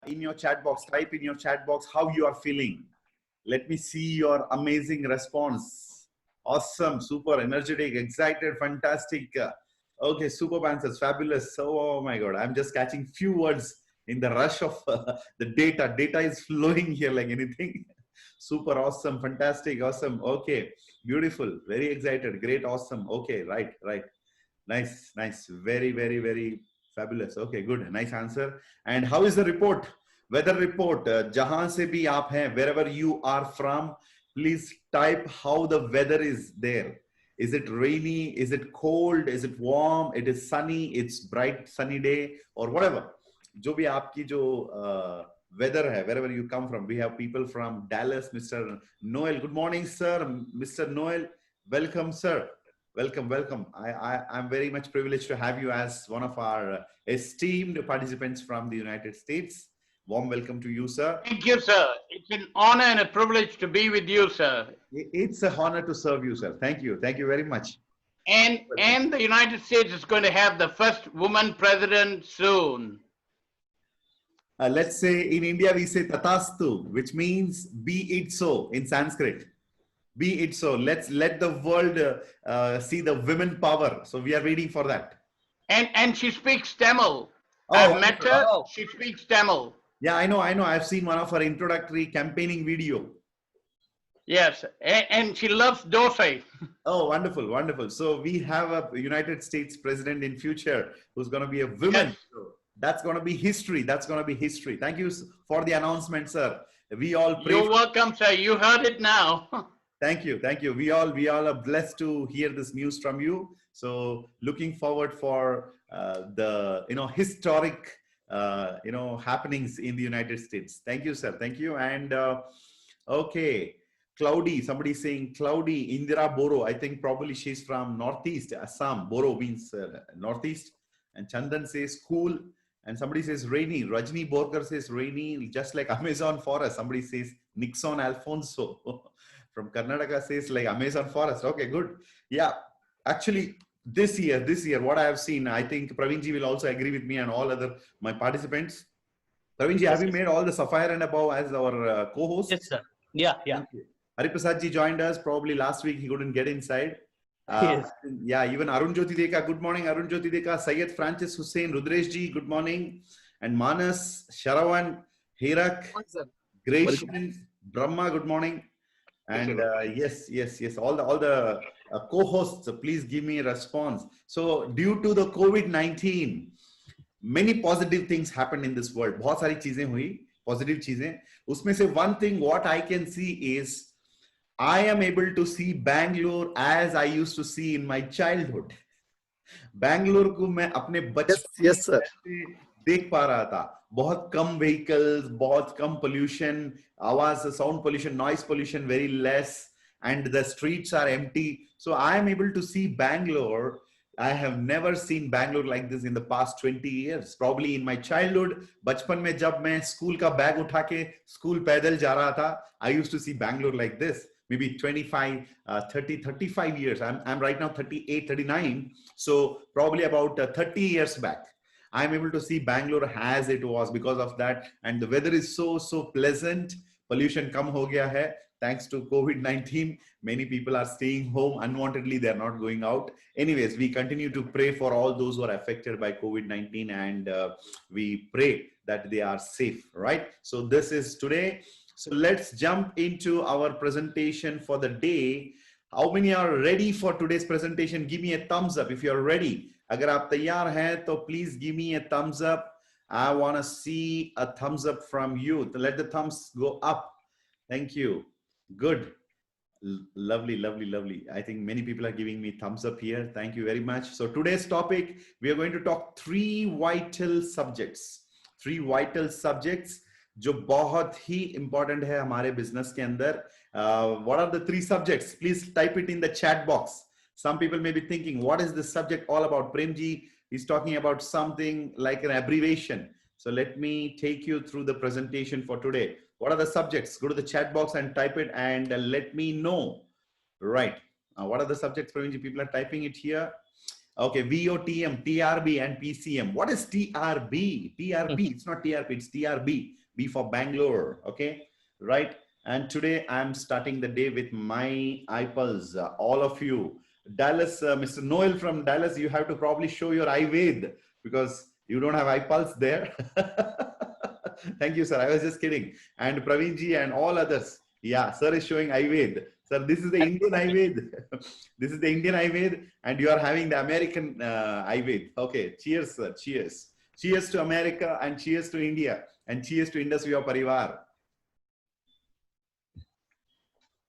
in your chat box, type in your chat box how you are feeling. Let me see your amazing response. Awesome, super energetic, excited, fantastic. Okay, superb answers, fabulous. Oh my God, I'm just catching few words in the rush of the data. Data is flowing here like anything. Super awesome, fantastic, awesome. Okay, beautiful, very excited, great, awesome. Okay, right, right. Nice, nice. Very, very, very fabulous. Okay, good. Nice answer. And how is the report? Weather report. Jahan se bhi aap hain, wherever you are from, please type how the weather is there. Is it rainy? Is it cold? Is it warm? It is sunny. It's bright sunny day or whatever. जो भी आपकी जो weather hai, wherever you come from. We have people from Dallas, Mr. Noel. Good morning, sir. Mr. Noel, welcome, sir. Welcome, welcome. I'm very much privileged to have you as one of our esteemed participants from the United States. Warm welcome to you, sir. Thank you, sir. It's an honor and a privilege to be with you, sir. It's an honor to serve you, sir. Thank you. Thank you very much. And the United States is going to have the first woman president soon. Let's say in India, we say tatastu, which means be it so in Sanskrit. Be it so. Let's let the world see the women power. So we are waiting for that. And she speaks Tamil. Oh, I've met her. Oh. She speaks Tamil. Yeah, I know. I've seen one of her introductory campaigning video. Yes, and she loves dosa. Oh, wonderful, wonderful. So we have a United States president in future who's going to be a woman. Yes. So that's going to be history. That's going to be history. Thank you for the announcement, sir. We all pray. You're welcome, sir. You heard it now. Thank you, thank you. We all are blessed to hear this news from you. So looking forward for the historic happenings in the United States. Thank you, sir. Thank you. And okay, cloudy. Somebody saying cloudy. Indira Boro. I think probably she's from Northeast Assam. Boro means Northeast. And Chandan says cool. And somebody says rainy. Rajni Borkar says rainy, just like Amazon forest. Somebody says Nixon Alfonso. From Karnataka says like Amazon forest. Okay, good. Yeah, actually this year, what I have seen, I think Pravinji will also agree with me and all other my participants. Pravinji, Yes, have you made all the Sapphire and Above as our co-host? Yes, sir. Yeah. Hariprasad ji joined us probably last week. He couldn't get inside. Yes. Yeah, even Arun Jyoti Deka. Good morning, Arun Jyoti Deka. Syed Francis Hussain, Rudresh ji. Good morning. And Manas, Sharawan, Hirak, Gracian, Brahma. Good morning. And yes, all the co-hosts, please give me a response. So due to the COVID-19, many positive things happened in this world. बहुत सारी चीजें हुई, positive चीजें. उसमें से one thing what I can see is I am able to see Bangalore as I used to see in my childhood. Bangalore को मैं अपने बचपन में देख पा रहा था. बहुत कम vehicles, बहुत कम pollution, आवाज, sound pollution, noise pollution very less, and the streets are empty. So I am able to see Bangalore. I have never seen Bangalore like this in the past 20 years. Probably in my childhood, बचपन में जब मैं school का bag उठा के school पैदल जा रहा था, I used to see Bangalore like this. Maybe 25, 30, 35 years. I'm right now 38, 39. So probably about 30 years back. I'm able to see Bangalore as it was because of that. And the weather is so pleasant. Pollution kam ho gaya hai. Thanks to COVID-19, many people are staying home unwantedly. They're not going out. Anyways, we continue to pray for all those who are affected by COVID-19 and we pray that they are safe, right? So this is today. So let's jump into our presentation for the day. How many are ready for today's presentation? Give me a thumbs up if you're ready. अगर आप तैयार हैं तो please give me a thumbs up. I want to see a thumbs up from you. Let the thumbs go up. Thank you. Good. Lovely, lovely, lovely. I think many people are giving me thumbs up here. Thank you very much. So today's topic, we are going to talk three vital subjects. Three vital subjects जो बहुत ही important है हमारे business के अंदर. What are the three subjects? Please type it in the chat box. Some people may be thinking, what is this subject all about? Premji is talking about something like an abbreviation. So let me take you through the presentation for today. What are the subjects? Go to the chat box and type it and let me know. Right. What are the subjects, Premji? People are typing it here. Okay, VOTM, TRB, and PCM. What is TRB? TRP, it's not TRP, it's TRB. B for Bangalore, okay? Right? And today I'm starting the day with my iPulse, all of you. Dallas, Mr. Noel from Dallas, you have to probably show your iVed because you don't have iPulse there. Thank you, sir. I was just kidding. And Praveenji and all others. Yeah, sir is showing iVed. Sir, this is the Indian iVed. This is the Indian iVed, and you are having the American iVed. Okay, cheers, sir. Cheers. Cheers to America, and cheers to India, and cheers to Indus Via Parivar.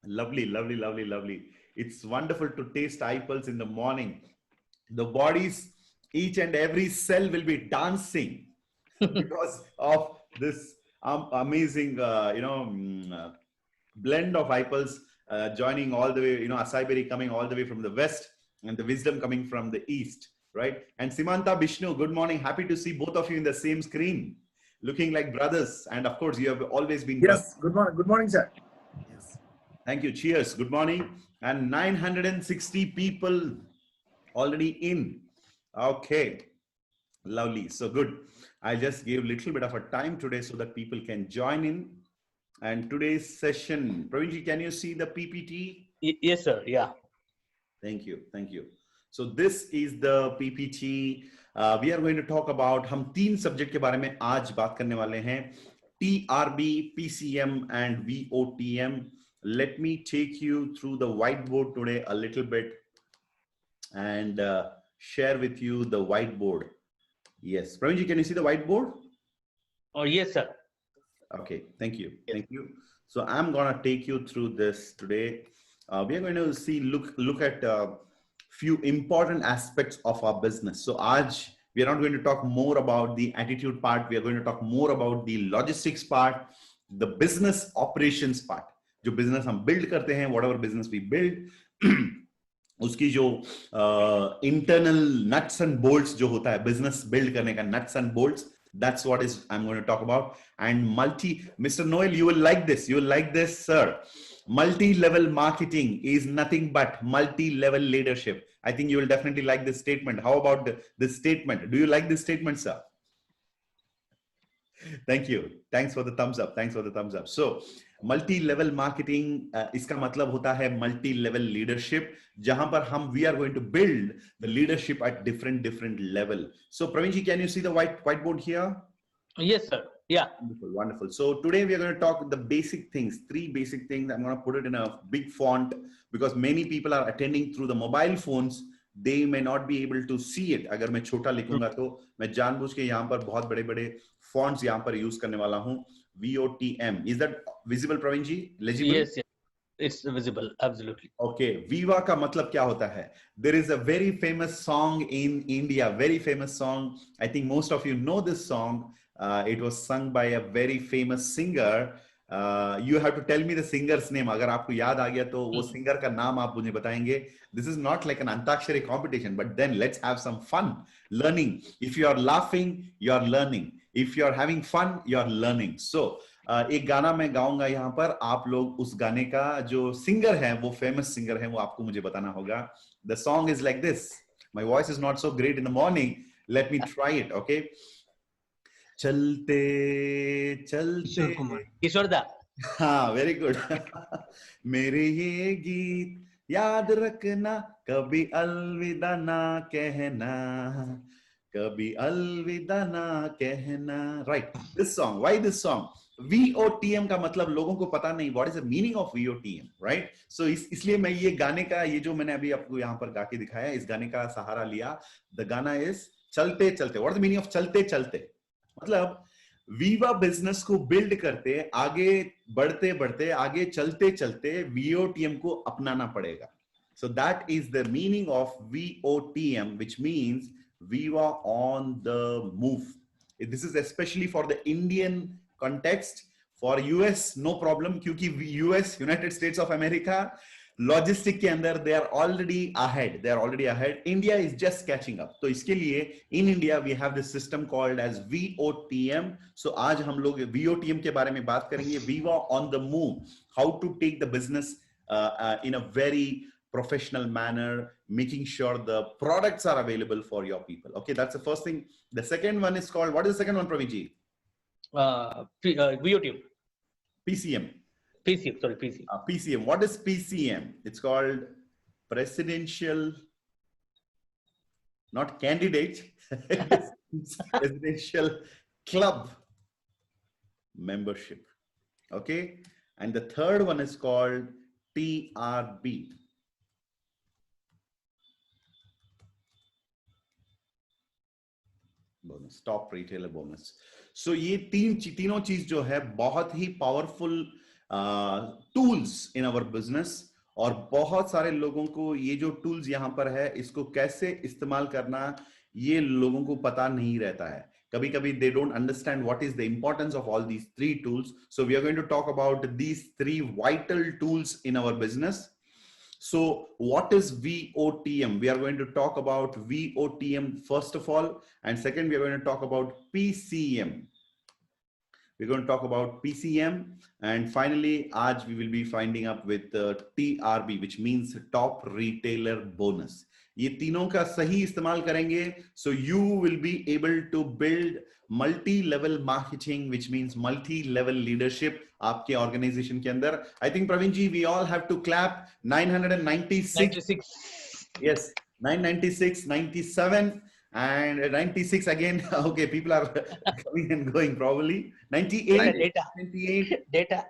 Lovely, lovely, lovely, lovely. It's wonderful to taste iPulse in the morning. The body's each and every cell will be dancing because of this amazing, blend of iPulse joining all the way, Acai Berry coming all the way from the west and the wisdom coming from the east, right? And Simanta Bishnu, good morning. Happy to see both of you in the same screen, looking like brothers. And of course, you have always been Yes, good morning. Good morning, sir. Yes. Thank you. Cheers. Good morning. And 960 people already in. Okay. Lovely. So good. I just gave a little bit of a time today so that people can join in. And today's session, Praveenji, can you see the PPT? Yes, sir. Yeah. Thank you. Thank you. So this is the PPT. We are going to talk about, हम 3 subject के बारे में आज बात करने वाले हैं. TRB, PCM and VOTM. Let me take you through the whiteboard today a little bit and share with you the whiteboard. Yes. Praveenji, can you see the whiteboard? Oh, yes, sir. Okay, thank you. Thank you. So I'm gonna take you through this today. We are going to see, look at few important aspects of our business. So आज we are not going to talk more about the attitude part. We are going to talk more about the logistics part, the business operations part. जो business हम build करते हैं, whatever business we build, उसकी जो internal nuts and bolts जो होता है business build करने का nuts and bolts. That's what I'm going to talk about. And Mr. Noel, you will like this. You will like this, sir. Multi-level marketing is nothing but multi-level leadership. I think you will definitely like this statement. How about this statement? Do you like this statement, sir? Thank you. Thanks for the thumbs up. Thanks for the thumbs up. So, multi-level marketing, इसका मतलब होता है multi-level leadership, जहां पर हम we are going to build the leadership at different level. So, Praveenji, can you see the whiteboard here? Yes, sir. Yeah. Wonderful, wonderful. So today we are going to talk the basic things, 3 basic things. I'm going to put it in a big font because many people are attending through the mobile phones. They may not be able to see it. अगर मैं छोटा लिखूंगा तो मैं जानबूझ के यहाँ पर बहुत बड़े-बड़े fonts यहाँ पर use करने वाला हूँ. VOTM. Is that visible, Praveenji? Legible? Yes, yes. It's visible. Absolutely. Okay. Viva का मतलब क्या होता है? There is a very famous song in India. Very famous song. I think most of you know this song. It was sung by a very famous singer. You have to tell me the singer's name. अगर आपको याद आ गया तो वो singer का नाम आप मुझे बताएंगे. This is not like an Antakshari competition, but then let's have some fun learning. If you are laughing, you are learning. If you are having fun, you are learning. So एक गाना मैं गाऊंगा यहाँ पर. आप लोग उस गाने का जो singer है, वो famous singer है, वो आपको मुझे बताना होगा. The song is like this. My voice is not so great in the morning. Let me try it. Okay. चलते चलते किशोर दा. हाँ, very good. मेरे ये गीत याद रखना, कभी अलविदा ना कहना, कभी अलविदा ना कहना. Right. This song. Why this song? VOTM का मतलब लोगों को पता नहीं. What is the meaning of VOTM? Right? So इसलिए मैं ये गाने का, ये जो मैंने अभी आपको यहाँ पर गा के दिखाया, इस गाने का सहारा लिया. The गाना is चलते चलते. What is the meaning of चलते चलते? मतलब वीवा बिजनेस को बिल्ड करते, आगे बढ़ते बढ़ते, आगे चलते चलते VOTM को अपनाना पड़ेगा. So that is the meaning of VOTM, which means Viva on the move. This is especially for the Indian context. For US, no problem, क्योंकि US, United States of America, logistic के अंदर they are already ahead. India is just catching up. तो इसके लिए in India we have this system called as VOTM. So आज हम लोग VOTM के बारे में बात करेंगे. Viva on the move. How to take the business in a very professional manner, making sure the products are available for your people. Okay, that's the first thing. The second one is called, what is the second one, Praveenji? VOTM. PCM. PCM, sorry, PCM. PCM. What is PCM? It's called Presidential, not candidate, it's Presidential Club membership. Okay. And the third one is called TRB. Bonus, top retailer bonus. So ये तीनों चीज जो है बहुत ही powerful tools in our business, और बहुत सारे लोगों को ये जो टूल्स यहाँ पर है इसको कैसे इस्तेमाल करना ये लोगों को पता नहीं रहता है. कभी कभी they don't understand what is the importance of all these three tools. So we are going to talk about these three vital tools in our business. So what is VOTM? We are going to talk about VOTM first of all, and second we are going to talk about PCM. We're going to talk about PCM, and finally आज we will be finding up with TRB, which means top retailer bonus. ये तीनों का सही इस्तेमाल करेंगे, so you will be able to build multi-level marketing, which means multi-level leadership आपके organization के अंदर. I think Praveen ji, we all have to clap. 996. Yes, 996, 97. And 96 again. Okay, people are coming and going probably. 98. Data. 98. Data.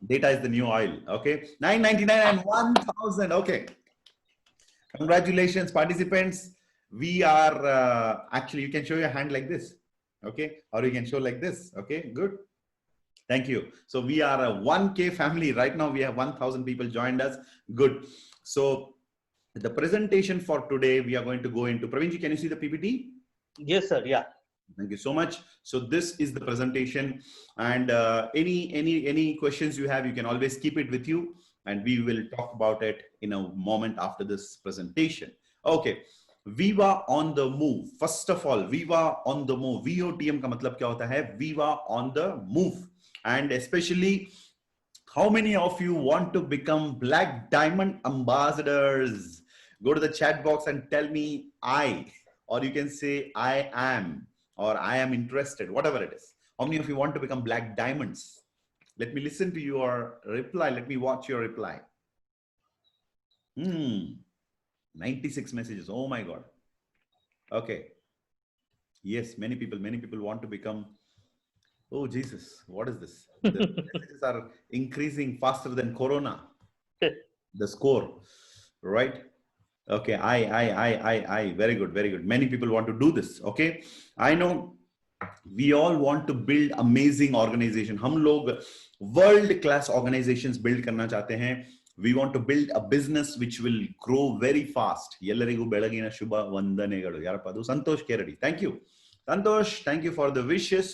Data is the new oil. Okay. 999 and 1000. Okay. Congratulations, participants. We are actually, you can show your hand like this. Okay. Or you can show like this. Okay. Good. Thank you. So we are a 1K family. Right now we have 1000 people joined us. Good. So the presentation for today, we are going to go into, Praveen ji, can you see the PPT? Yes, sir. Yeah. Thank you so much. So this is the presentation, and any questions you have, you can always keep it with you, and we will talk about it in a moment after this presentation. Okay. Viva on the move. First of all, Viva on the move. VOTM का मतलब क्या होता है? Viva on the move. And especially, how many of you want to become Black Diamond ambassadors? Go to the chat box and tell me I, or you can say I am, or I am interested, whatever it is. How many of you want to become Black Diamonds? Let me listen to your reply. Let me watch your reply. 96 messages. Oh my God. Okay. Yes, many people want to become. Oh, Jesus, what is this? The messages are increasing faster than Corona. The score, right? Okay, I, very good, very good. Many people want to do this, okay? I know we all want to build amazing organization. हम लोग world class organizations build करना चाहते हैं. We want to build a business which will grow very fast. ಎಲ್ಲರಿಗೂ ಬೆಳಗಿನ ಶುಭ ವಂದನೆಗಳು. ಯಾರಪ್ಪ ಅದು? Santosh ಕೇರಡಿ. Thank you. Santosh, thank you for the wishes,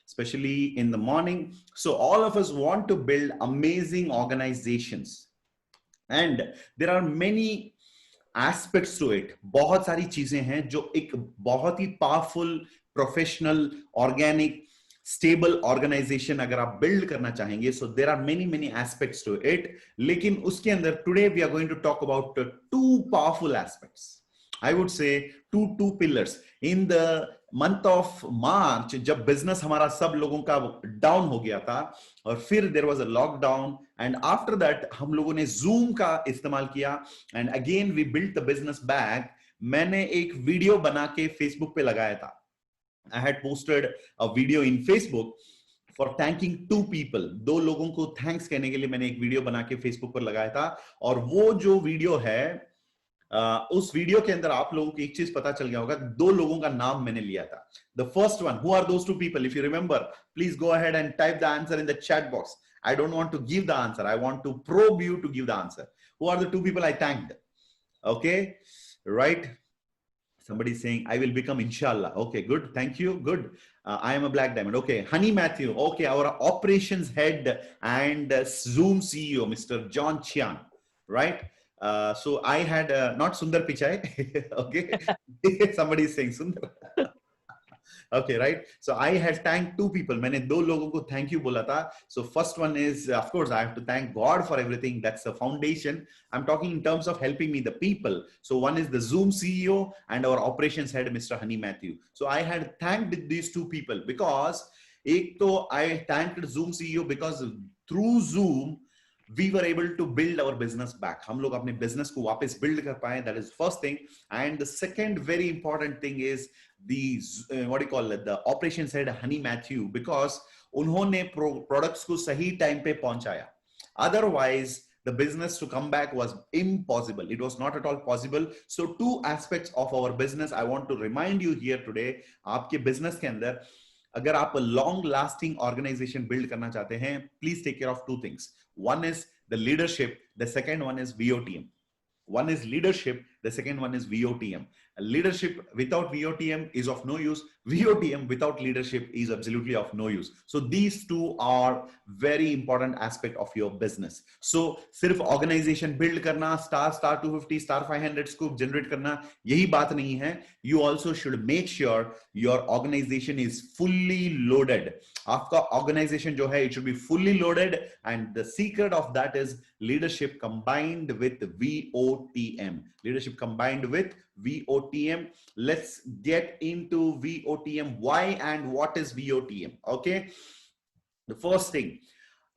especially in the morning. So all of us want to build amazing organizations. And there are many aspects to it. बहुत सारी चीजें हैं जो एक बहुत ही powerful, professional, organic, stable organization अगर आप build करना चाहेंगे, so there are many aspects to it. लेकिन उसके अंदर today we are going to talk about two powerful aspects. I would say two pillars. In the month of March, जब business हमारा सब लोगों का down हो गया था, और फिर there was a lockdown, and after that हम लोगों ने Zoom का इस्तेमाल किया, and again we built the business back. मैंने एक वीडियो बना के Facebook पे लगाया था. I had posted a video in Facebook for thanking two people. दो लोगों को thanks कहने के लिए मैंने एक वीडियो बना के Facebook पर लगाया था, और वो जो वीडियो है उस वीडियो के अंदर आप लोगों को एक चीज पता चल गया होगा. दो लोगों का नाम मैंने लिया था. The first one, who are those two people? If you remember, please go ahead and type the answer in the chat box. I don't want to give the answer. I want to probe you to give the answer. Who are the two people I thanked? Okay, right? Somebody saying, I will become inshallah. Okay, good. Thank you. Good. I am a Black Diamond. Okay. Honey Matthew. Okay. Our operations head and Zoom CEO, Mr. John Chian. Right. So I had not Sundar Pichai. Okay. Somebody is saying Sundar. Okay, right? So I had thanked two people. मैंने दो लोगों को thank you बोला था. So first one is, of course, I have to thank God for everything. That's the foundation. I'm talking in terms of helping me, the people. So one is the Zoom CEO and our operations head, Mr. Honey Matthew. So I had thanked these two people because एक तो I thanked Zoom CEO because through Zoom we were able to build our business back. हम लोग अपने business को वापस build कर पाए. That is first thing. And the second very important thing is the what do you call it, the operations head Honey Matthew, because उन्होंने products को सही time पे पहुंचाया. Otherwise the business to come back was impossible. It was not at all possible. So two aspects of our business I want to remind you here today. आपके business के अंदर अगर आप long lasting organization build करना चाहते हैं, please take care of two things. One is the leadership, the second one is VOTM. One is leadership, the second one is VOTM. Leadership without VOTM is of no use. VOTM without leadership is absolutely of no use. So these two are very important aspect of your business. So सिर्फ organization build करना, star 250, star 500 scoop generate करना, यही बात नहीं है. You also should make sure your organization is fully loaded. आपका organization जो है, it should be fully loaded, and the secret of that is leadership combined with VOTM. Leadership combined with VOTM. Let's get into VOTM. Why and what is VOTM? Okay. The first thing,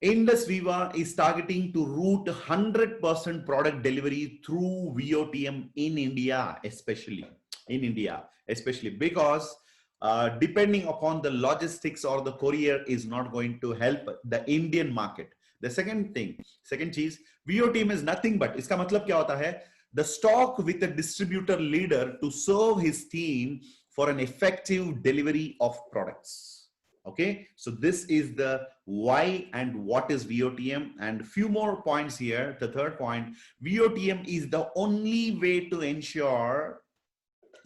Indus Viva is targeting to route 100% product delivery through VOTM in India, especially because depending upon the logistics or the courier is not going to help the Indian market. The second cheese, VOTM is nothing but, iska matlab kya hota hai? The stock with a distributor leader to serve his team for an effective delivery of products. Okay, so this is the why and what is VOTM, and few more points here. The third point, VOTM is the only way to ensure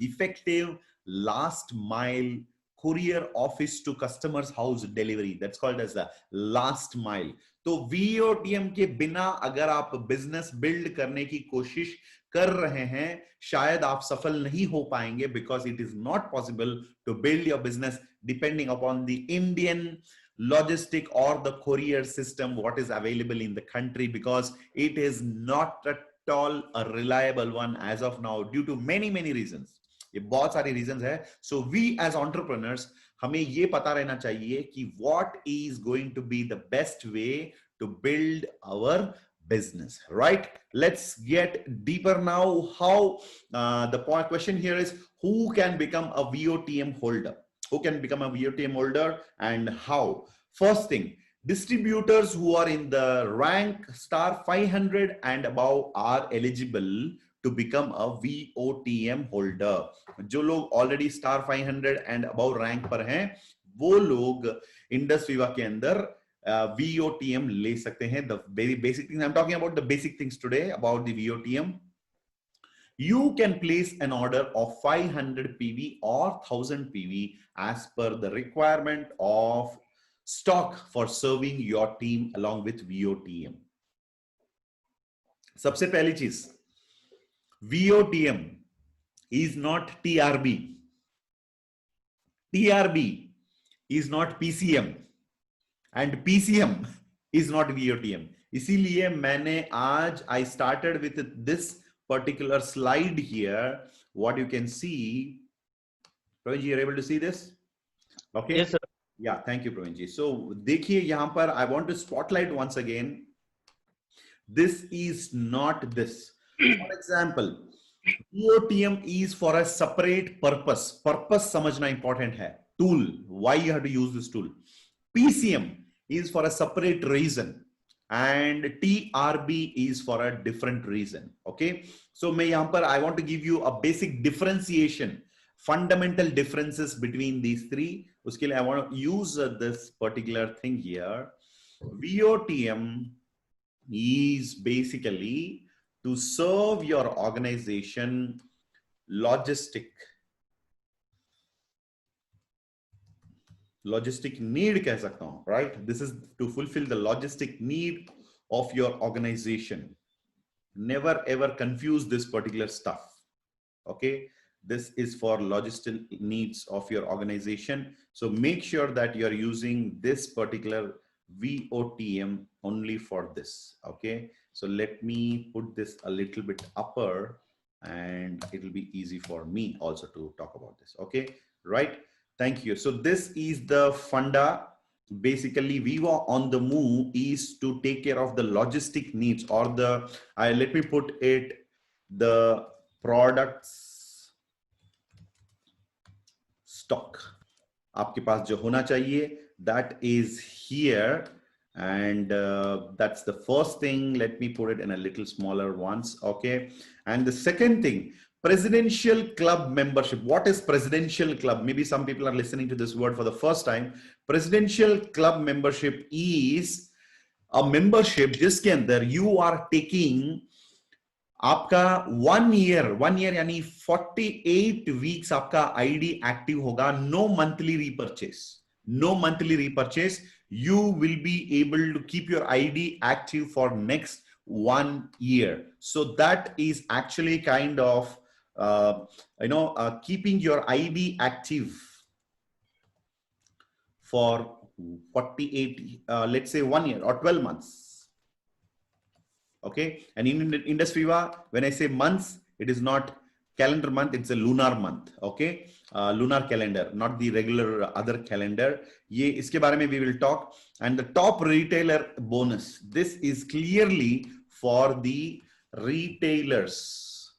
effective last mile courier office to customers house delivery. That's called as the last mile. तो VOTM के बिना अगर आप business build करने की कोशिश कर रहे हैं, शायद आप सफल नहीं हो पाएंगे, because it is not possible to build your business depending upon the Indian logistic or the courier system what is available in the country, because it is not at all a reliable one as of now due to many reasons. ये बहुत सारी reasons है. So we as entrepreneurs, हमें ये पता रहना चाहिए कि what is going to be the best way to build our business, right? Let's get deeper now. How the question here is, who can become a VOTM holder? Who can become a VOTM holder and how? First thing, distributors who are in the rank star 500 and above are eligible to become a VOTM holder. जो लोग already star 500 and above rank पर हैं, वो लोग Indus Viva के अंदर VOTM ले सकते हैं. The very basic things, I'm talking about the basic things today about the VOTM. You can place an order of 500 PV or 1000 PV as per the requirement of stock for serving your team along with VOTM. सबसे पहली चीज, VOTM is not TRB. TRB is not PCM. And PCM is not VOTM. इसीलिए मैंने आज I started with this particular slide here. What you can see, Pravinji, you're able to see this? Okay. Yes, sir. Yeah, thank you, Pravinji. So देखिए यहाँ पर I want to spotlight once again. This is not this. For example, VOTM is for a separate purpose. Purpose समझना important है. Tool, why you have to use this tool. PCM is for a separate reason and TRB is for a different reason. Okay, so मैं यहाँ पर I want to give you a basic differentiation, fundamental differences between these three. उसके लिए I want to use this particular thing here. VOTM is basically to serve your organization logistic need कह सकता हूं, right? This is to fulfill the logistic need of your organization. Never ever confuse this particular stuff. Okay, This is for logistic needs of your organization. So make sure that you are using this particular VOTM only for this. Okay. So let me put this a little bit upper and it will be easy for me also to talk about this. Okay. Right. Thank you. So this is the funda. Basically, Viva on the Move is to take care of the logistic needs or the, let me put it, the products stock. आपके पास जो होना चाहिए, that is here. And that's the first thing. Let me put it in a little smaller ones. Okay. And the second thing, presidential club membership. What is presidential club? Maybe some people are listening to this word for the first time. Presidential club membership is a membership जिसके अंदर you are taking आपका 1 year यानी 48 weeks आपका ID active होगा. No monthly repurchase. You will be able to keep your ID active for next 1 year. So that is actually kind of keeping your ID active for 48, let's say 1 year or 12 months. Okay. And in IndusViva, when I say months, it is not calendar month, it's a lunar month. Okay. Lunar calendar, not the regular other calendar. Ye iske bare mein we will talk. And the top retailer bonus. This is clearly for the retailers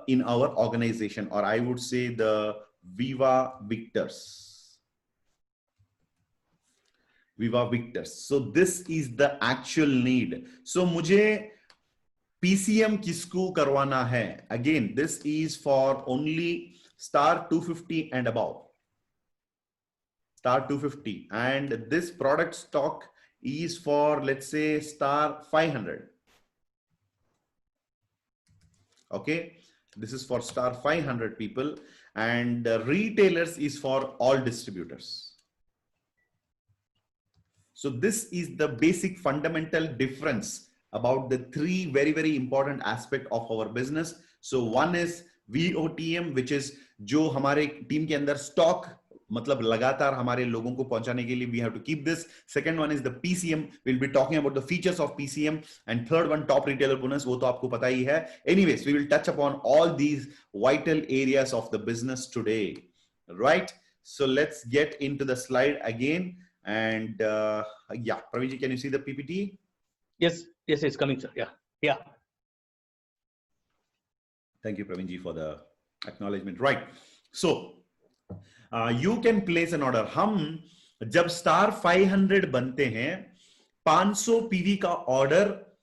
in our organization, or I would say the Viva Victors. Viva Victors. So this is the actual need. So मुझे PCM किसको करवाना है? Again, this is for only star 250 and above. Star 250. And this product stock is for, let's say, star 500. Okay. This is for star 500 people. And retailers is for all distributors. So this is the basic fundamental difference about the three very, very important aspect of our business. So one is VOTM, which is जो हमारे team के अंदर stock मतलब लगातार हमारे लोगों को पहुंचाने के लिए we have to keep this. Second one is the PCM. We'll be talking about the features of PCM. And third one, top retailer bonus. वो तो आपको पता ही है. Anyways, we will touch upon all these vital areas of the business today. Right? So let's get into the slide again. And yeah, Praveen, can you see the PPT? Yes, it's coming, sir. Yeah. Thank you, Praveen ji, for the acknowledgement. Right. So you can place an order. हम जब star 500 बनते हैं, 500 PV का order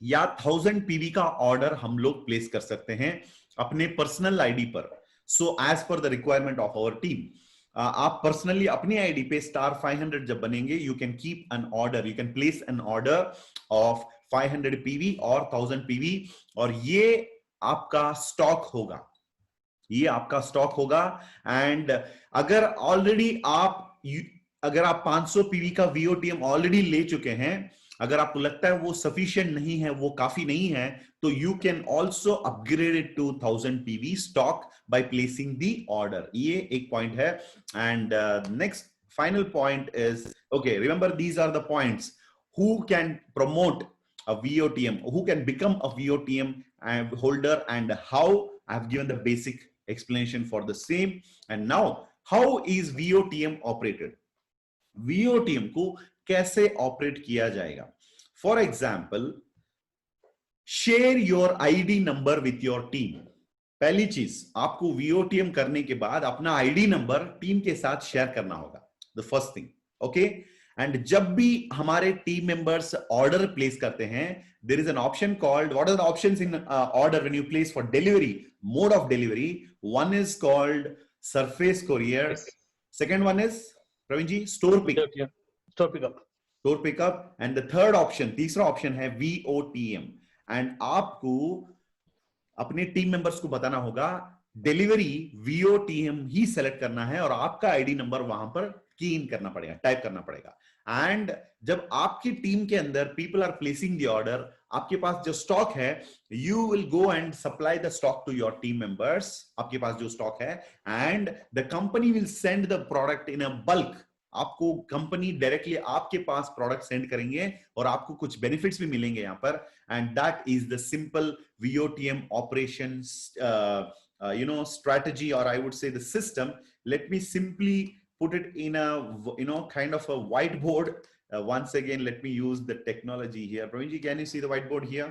या 1000 PV का order हम लोग place कर सकते हैं अपने पर्सनल आईडी पर. So as per the requirement of our team. आप पर्सनली अपनी आईडी पे स्टार 500 जब बनेंगे, you can keep an order, you can place N order of 500 PV और 1000 पीवी, और ये आपका स्टॉक होगा. एंड अगर ऑलरेडी अगर आप 500 पीवी का VOTM ऑलरेडी ले चुके हैं, अगर आपको लगता है वो सफिशिएंट नहीं है, वो काफी नहीं है, तो you can also upgrade it to 1000 PV stock by placing the order. ये एक point है. And next final point is, okay, remember these are the points. Who can promote a VOTM? Who can become a VOTM holder, and how? I've given the basic explanation for the same. And now, how is VOTM operated? VOTM को कैसे operate किया जाएगा? For example, share your ID number with your team. पहली चीज, आपको VOTM करने के बाद अपना ID नंबर टीम के साथ शेयर करना होगा. The first thing. Okay. And जब भी हमारे टीम मेंबर्स ऑर्डर प्लेस करते हैं, there is an option called, what are the options in order when you place for delivery, mode of delivery. One is called surface courier. Second one is, Praveen ji, store pickup. And the third option, तीसरा option है VOTM. And आपको अपने team members को बताना होगा delivery VOTM ही select करना है, और आपका आईडी नंबर वहां पर की इन करना पड़ेगा, टाइप करना पड़ेगा. एंड जब आपकी टीम के अंदर people are placing the order, आपके पास जो स्टॉक है, you will go and supply the stock to your team members. आपके पास जो स्टॉक है, and the company will send the product in a bulk. आपको कंपनी डायरेक्टली आपके पास प्रोडक्ट सेंड करेंगे और आपको कुछ बेनिफिट्स भी मिलेंगे यहाँ पर, and that is the simple VOTM operations strategy, or I would say the system. Let me simply put it in a kind of a whiteboard. Once again, let me use the technology here. Praveenji, can you see the whiteboard here?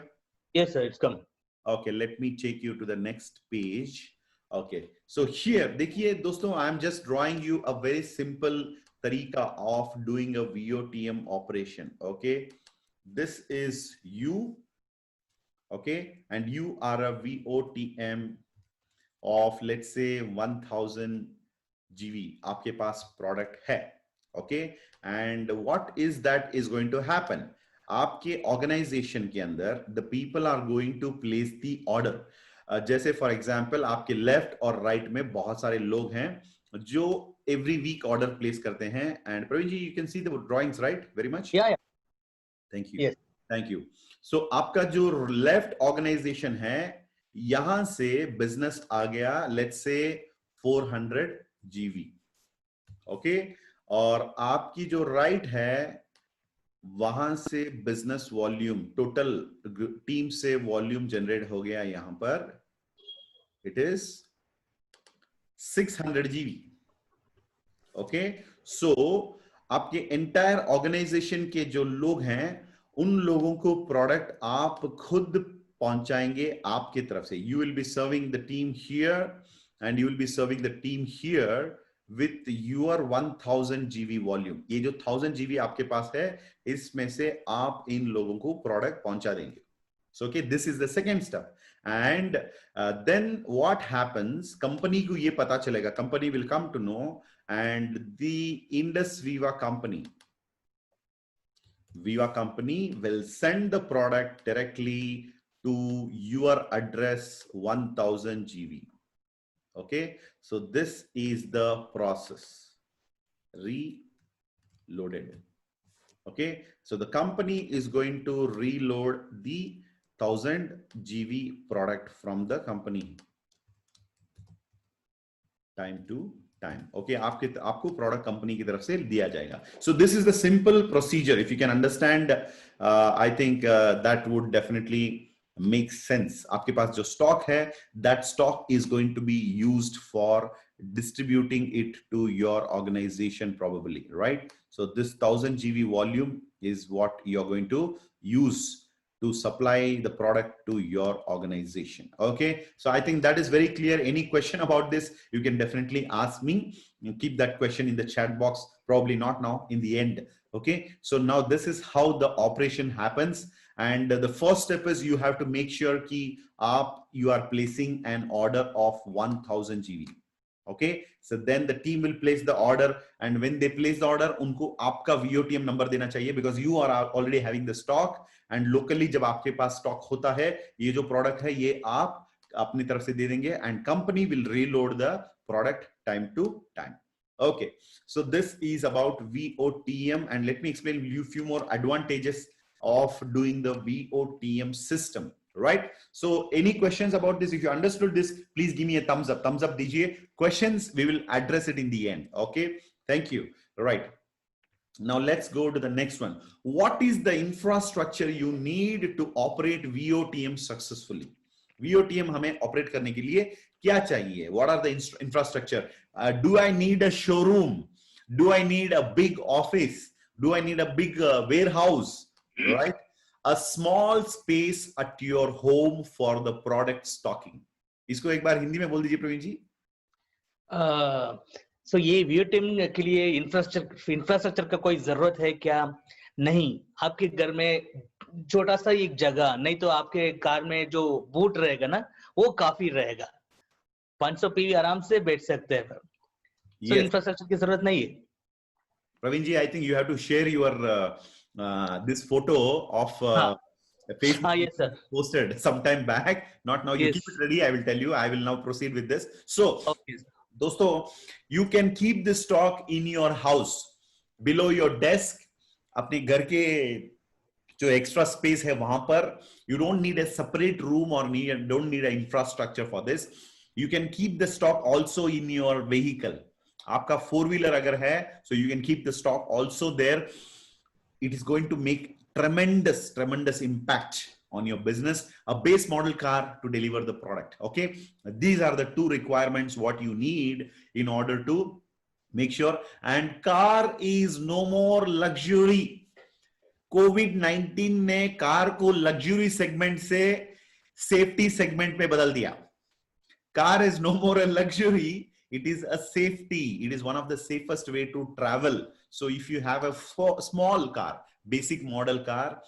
Yes, sir, it's come. Okay, let me take you to the next page. Okay, so here, देखिए दोस्तों, I am just drawing you a very simple तरीका of doing a VOTM operation. Okay, this is you. Okay, and you are a VOTM of, let's say, 1000 GV. आपके पास product है. Okay, and what is that is going to happen? आपके organisation के अंदर the people are going to place the order. जैसे for example आपके left और right में बहुत सारे लोग हैं जो एवरी वीक ऑर्डर प्लेस करते हैं. And Praveen ji, you can see the drawings, right? Very much. Thank you. Thank you. So आपका जो लेफ्ट ऑर्गेनाइजेशन है, यहां से बिजनेस आ गया, लेट्स से 400 GV. ओके, और आपकी जो राइट है, वहां से बिजनेस वॉल्यूम, टोटल टीम से वॉल्यूम जनरेट हो गया यहां पर, इट इज 600 GV. ओके, सो आपके एंटायर ऑर्गेनाइजेशन के जो लोग हैं, उन लोगों को प्रोडक्ट आप खुद पहुंचाएंगे आपकी तरफ से. You will be serving the team here and you will be serving the team here with your 1000 GV volume. ये जो 1000 GV आपके पास है, इसमें से आप इन लोगों को प्रोडक्ट पहुंचा देंगे. So okay, this is the second step. And then what happens? Company को ये पता चलेगा, company will come to know, and the Indus Viva company will send the product directly to your address 1000 GV. Okay, so this is the process. Reloaded. Okay, so the company is going to reload the 1000 GV product from the company time to time. Okay, आपको product company की तरफ से दिया जाएगा. So this is the simple procedure. If you can understand, I think that would definitely makes sense. आपके पास जो stock है, that stock is going to be used for distributing it to your organization probably, right? So this 1000 GV volume is what you're going to use to supply the product to your organization. Okay, so I think that is very clear. Any question about this, you can definitely ask me. You keep that question in the chat box, probably not now, in the end. Okay, so now this is how the operation happens. And the first step is you have to make sure कि you are placing an order of 1000 GV. Okay, so then the team will place the order, and when they place the order, उनको आपका VOTM number देना चाहिए, because you are already having the stock. And locally जब आपके पास stock होता है, ये जो product है, ये आप अपनी तरफ से दे देंगे, and company will reload the product time to time. Okay, so this is about VOTM, and let me explain you few more advantages of doing the VOTM system, right? So any questions about this? If you understood this, please give me a thumbs up. Thumbs up dijiye. Questions, we will address it in the end. Okay, thank you. Right, now let's go to the next one. What is the infrastructure you need to operate VOTM successfully? VOTM हमें operate करने के लिए क्या चाहिए? What are the infrastructure? Do I need a showroom? Do I need a big office? Do I need a big warehouse? Right, a small space at your home for the product stocking. इसको एक बार हिंदी में बोल दीजिए प्रवीण जी. So ये VOTM के लिए infrastructure का कोई जरूरत है क्या? नहीं, आपके घर में छोटा सा एक जगह, नहीं तो आपके कार में जो बूट रहेगा ना, वो काफी रहेगा. 500 PV आराम से बैठ सकते हैं. So इंफ्रास्ट्रक्चर की जरूरत नहीं है. प्रवीण जी, I think you have to share your this photo of Facebook. Yes, sir. Posted sometime back. Not now. You Yes. keep it ready. I will tell you. I will now proceed with this. So, Okay, sir. दोस्तों, you can keep this stock in your house, below your desk, अपने घर के जो extra space है वहां पर, you don't need a separate room or don't need an infrastructure for this. You can keep the stock also in your vehicle. आपका 4-wheeler अगर है, so you can keep the stock also there. It is going to make tremendous impact on your business. A base model car to deliver the product. Okay, these are the 2 requirements what you need in order to make sure. And car is no more luxury. कोविड-19 ने car को luxury segment से safety segment में बदल दिया. Car is no more a luxury, it is a safety. It is one of the safest way to travel. So if you have a small car, basic model car,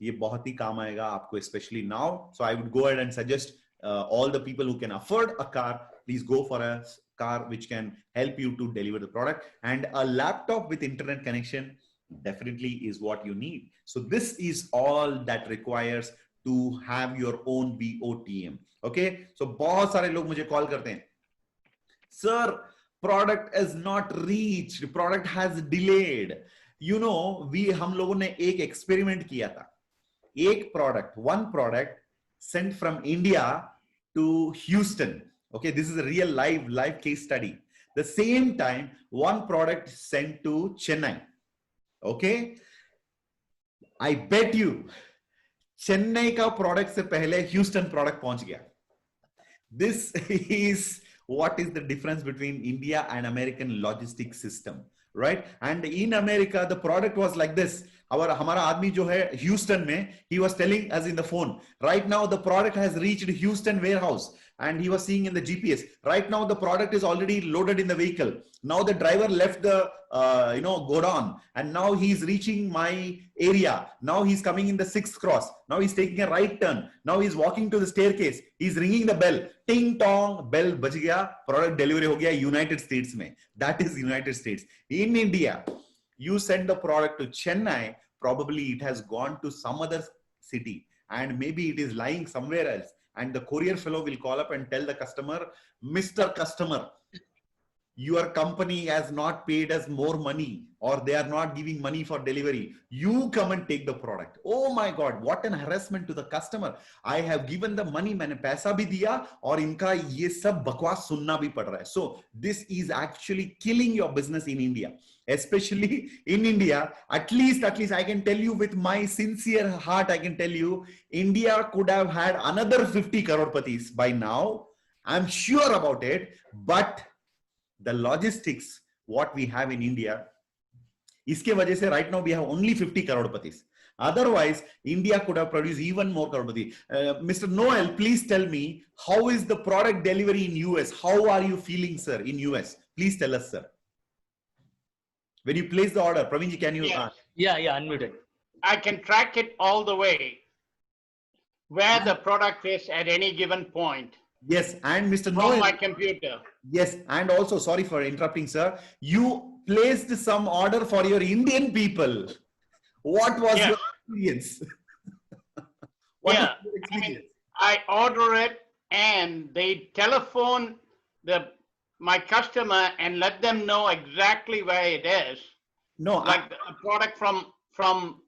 ये बहुत ही काम आएगा आपको, specially now. So I would go ahead and suggest all the people who can afford a car, please go for a car which can help you to deliver the product. And a laptop with internet connection definitely is what you need. So this is all that requires to have your own VOTM. Okay, so बहुत सारे लोग मुझे call करते हैं, sir product is not reached, product has delayed. You know, हम लोगों ने एक एक्सपेरिमेंट किया था. एक product, one product sent from India to Houston. Okay, this is a real live case study. The same time, one product sent to Chennai. Okay, I bet you Chennai का product से पहले ह्यूस्टन प्रोडक्ट पहुंच गया. This is what is the difference between India and American logistic system, right? And in America, the product was like this. हमारा आदमी जो है Houston में, he was telling us in the phone, right now the product has reached Houston warehouse, and he was seeing in the GPS, right now the product is already loaded in the vehicle. Now the driver left the godown, and now he's reaching my area. Now he's coming in the 6th cross. Now he's taking a right turn. Now he's walking to the staircase. He's ringing the bell. Ting tong, bell बज गया, product delivery हो गया United States में. That is United States. In India, you send the product to Chennai, probably it has gone to some other city, and maybe it is lying somewhere else, and the courier fellow will call up and tell the customer, Mr. Customer, your company has not paid us more money, or they are not giving money for delivery. You come and take the product. Oh my God, what an harassment to the customer. I have given the money, मैंने पैसा भी दिया, और इनका ये सब बकवास सुनना भी पड़ रहा है. So this is actually killing your business in India. Especially in India, at least I can tell you with my sincere heart, I can tell you, India could have had another 50 crore-patis by now. I'm sure about it. But the logistics, what we have in India, iske wajah se right now we have only 50 crore-patis. Otherwise, India could have produced even more crore-pati. Mr. Noel, please tell me, how is the product delivery in US? How are you feeling, sir, in US? Please tell us, sir. When you place the order, Pravinji, can you? Yes. Yeah, unmuted. I can track it all the way where the product is at any given point. Yes, and Mr. From Noel. my computer. Yes, and also, sorry for interrupting, sir. You placed some order for your Indian people. What was your experience? What was your experience? I order it and they telephone my customer and let them know exactly where it is. No, Like a product from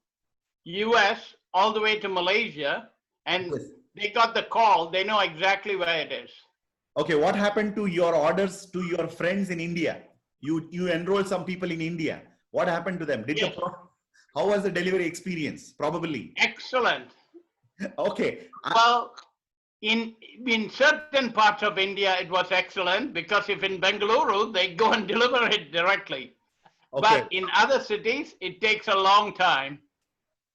US all the way to Malaysia, and Yes. they got the call. They know exactly where it is. Okay, what happened to your orders to your friends in India? You enrolled some people in India. What happened to them? Yes. How was the delivery experience? Probably. Excellent. Okay. Well, in certain parts of India, it was excellent, because if in Bengaluru, they go and deliver it directly. Okay. But in other cities, it takes a long time.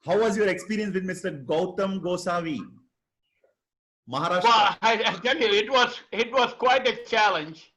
How was your experience with Mr. Gautam Gosavi? Maharashtra. Well, I tell you, it was quite a challenge.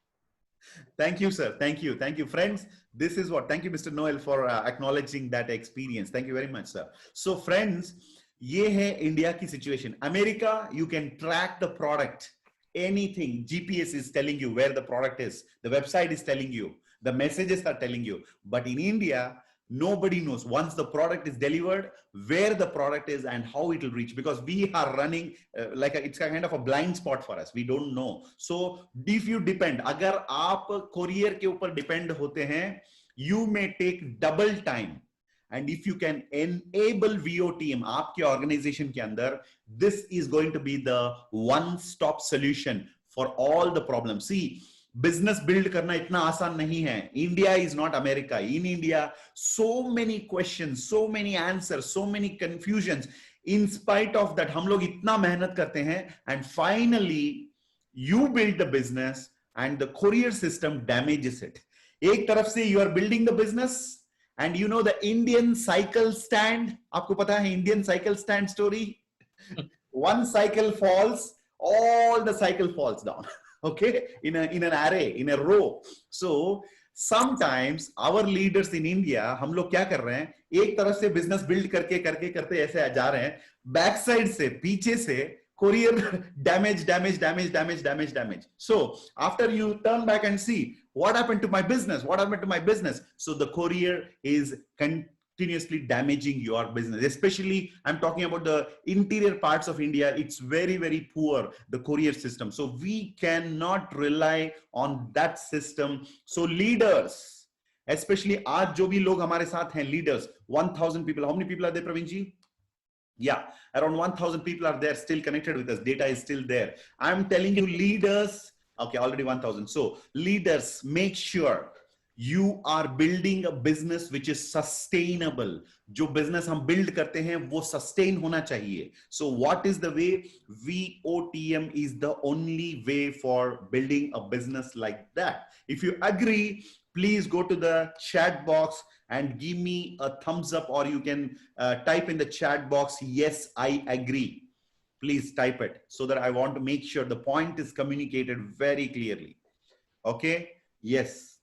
Thank you, sir. Thank you. Thank you, friends. This is what, thank you, Mr. Noel, for acknowledging that experience. Thank you very much, sir. So friends, ये है India की situation. America, you can track the product. Anything. GPS is telling you where the product is. The website is telling you. The messages are telling you. But in India, nobody knows once the product is delivered, where the product is and how it will reach, because we are running it's kind of a blind spot for us. We don't know. So if you depend, अगर आप courier के ऊपर depend होते हैं, you may take double time. and if you can enable VOTM आपके organization के अंदर, this is going to be the one-stop solution for all the problems. See, business build करना इतना आसान नहीं है. India is not America. In India, so many questions, so many answers, so many confusions. In spite of that, हम लोग इतना मेहनत करते हैं, and finally, you build the business and the courier system damages it. एक तरफ से you are building the business, and you know the Indian cycle stand. आपको पता है Indian cycle stand story? One cycle falls, all the cycle falls down. Okay, in an array, in a row. So sometimes our leaders in India, हम लोग क्या कर रहे हैं? एक तरफ से business build करते ऐसे जा रहे हैं. Backside से, पीछे से courier damage. So after you turn back and see what happened to my business, so the courier is continuously damaging your business. Especially I'm talking about the interior parts of India. It's very, very poor, the courier system. So we cannot rely on that system. So leaders, especially आज जो भी लोग हमारे साथ हैं, leaders, 1,000 people. How many people are there, Praveen ji? Yeah, around 1,000 people are there still connected with us. Data is still there. I'm telling you, leaders, okay, already 1,000. So leaders, make sure you are building a business which is sustainable. जो business हम build करते हैं वो sustain होना चाहिए. So what is the way? VOTM is the only way for building a business like that. If you agree, please go to the chat box and give me a thumbs up, or you can type in the chat box, yes, I agree. Please type it so that I want to make sure the point is communicated very clearly. Okay? Yes.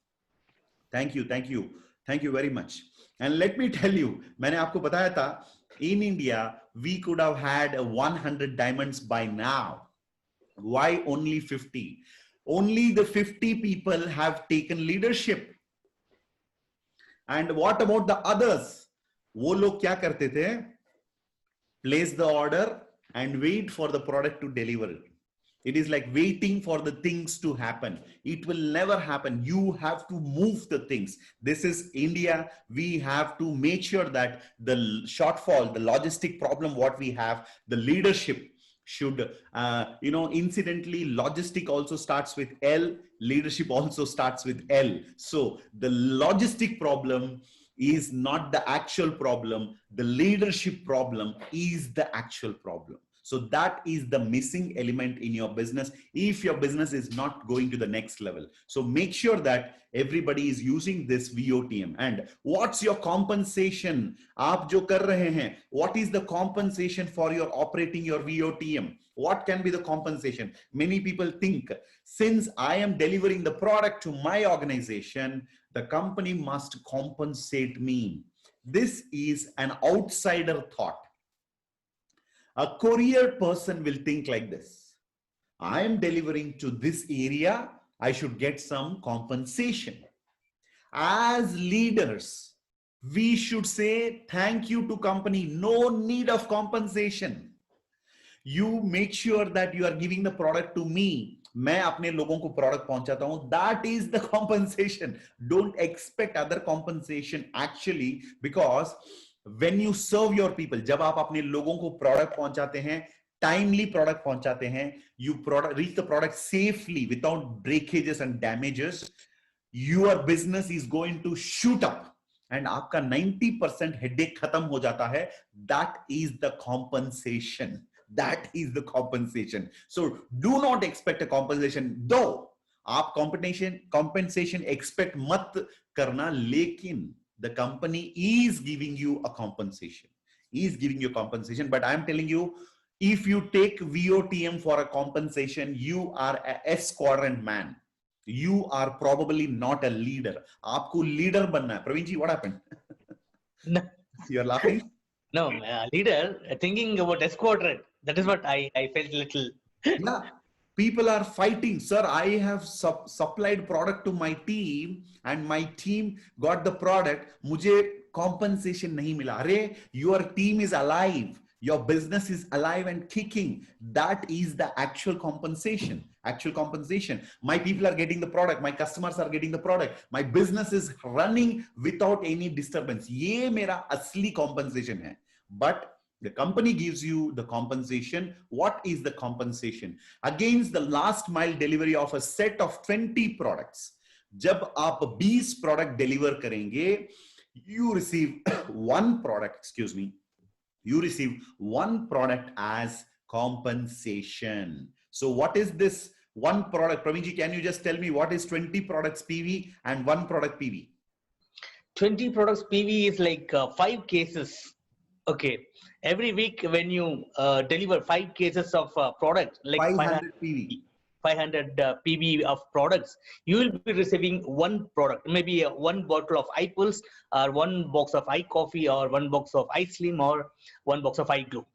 Thank you very much. And let me tell you, मैंने आपको बताया था, in India, we could have had 100 diamonds by now. Why only 50? Only the 50 people have taken leadership. And what about the others? वो लोग क्या करते थे? Place the order and wait for the product to deliver it. It is like waiting for the things to happen. It will never happen. You have to move the things. This is India. We have to make sure that the shortfall, the logistic problem, what we have, the leadership should, incidentally, logistic also starts with L, leadership also starts with L. So the logistic problem is not the actual problem. The leadership problem is the actual problem. So that is the missing element in your business if your business is not going to the next level. So make sure that everybody is using this VOTM. And what's your compensation? आप जो कर रहे हैं, what is the compensation for your operating your VOTM? What can be the compensation? Many people think, since I am delivering the product to my organization, the company must compensate me. This is an outsider thought. A courier person will think like this: I am delivering to this area, I should get some compensation. As leaders, we should say thank you to company, no need of compensation. You make sure that you are giving the product to me. मैं अपने लोगों को product पहुंचाता हूं. That is the compensation. Don't expect other compensation actually, because when you serve your people, जब आप अपने लोगों को product पहुंचाते हैं, timely product पहुंचाते हैं, you reach the product safely without breakages and damages, your business is going to shoot up and आपका 90% headache खत्म हो जाता है. That is the compensation. That is the compensation. So do not expect a compensation, though आप compensation expect मत करना, लेकिन the company is giving you a compensation, but I am telling you, if you take VOTM for a compensation, you are a S quadrant man. You are probably not a leader. आपको leader बनना है. Praveen ji, what happened? No. You're laughing? No, leader, thinking about S quadrant. That is what I felt little. Yeah. People are fighting. Sir, I have supplied product to my team and my team got the product. मुझे compensation नहीं मिला. अरे, your team is alive. Your business is alive and kicking. That is the actual compensation. actual compensation. My people are getting the product, my customers are getting the product, my business is running without any disturbance. ये मेरा असली compensation है. But the company gives you the compensation. What is the compensation? Against the last mile delivery of a set of 20 products. जब आप 20 product deliver करेंगे, you receive one product, excuse me, you receive one product as compensation. So what is this one product? Praveenji, can you just tell me what is 20 products PV and one product PV? 20 products PV is like 5 cases. Okay. Every week when you deliver 5 cases of product, like 500 PV. 500 PV of products, you will be receiving one product, maybe one bottle of iPulse, or one box of iCoffee, or one box of iSlim, or one box of iGlow.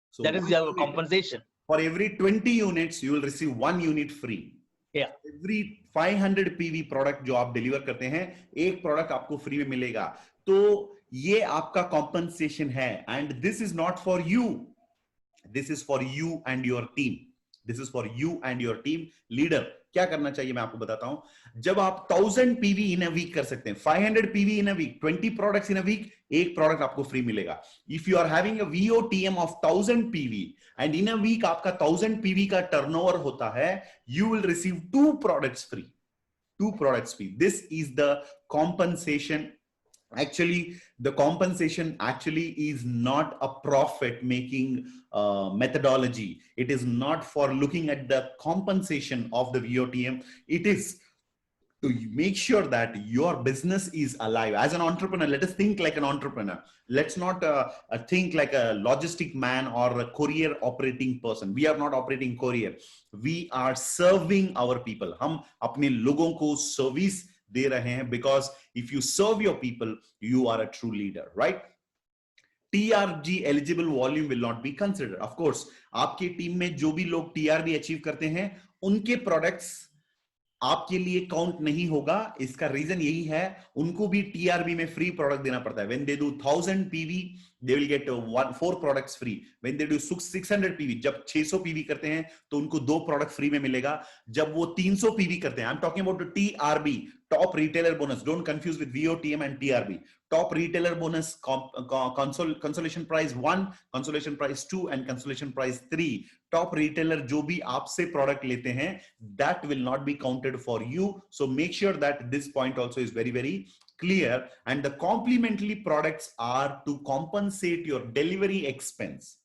So that is your compensation. For every 20 units, you will receive 1 unit free. Yeah. Every 500 PV product जो आप deliver करते हैं, एक product आपको free में मिलेगा. तो ये आपका compensation है. And this is not for you. This is for you and your team. This is for you and your team. Leader, क्या करना चाहिए मैं आपको बताता हूं. जब आप 1000 PV in a week कर सकते हैं, 500 PV in a week, 20 products in a week, एक product आपको free मिलेगा. If you are having a VOTM of 1000 PV and in a week आपका 1000 PV का turnover होता है, you will receive 2 products free. 2 products free. This is the compensation. Actually, the compensation actually is not a profit making methodology. It is not for looking at the compensation of the VOTM. It is to make sure that your business is alive. As an entrepreneur, let us think like an entrepreneur. Let's not think like a logistic man or a courier operating person. We are not operating courier. We are serving our people. हम अपने लोगों को service दे रहे हैं, because if you serve your people, you are a true leader, right? TRG eligible volume will not be considered. Of course, आपके team में जो भी लोग TRB achieve करते हैं, उनके products आपके लिए काउंट नहीं होगा. इसका रीजन यही है, उनको भी टीआरबी में फ्री प्रोडक्ट देना पड़ता है. When they do 1000 PV, they will get 4 products free. When they do 600 PV, जब 600 PV करते हैं तो उनको 2 प्रोडक्ट फ्री में मिलेगा. जब वो 300 PV करते हैं, I'm talking about the TRB, top retailer bonus. Don't confuse with VOTM and TRB. Top retailer bonus, consolation prize 1, consolation prize 2 and consolation prize 3. Top retailer जो भी आपसे प्रोडक्ट लेते हैं, that will not be counted for you. So make sure that this point also is very, very clear. And the complementary products are to compensate your delivery expense.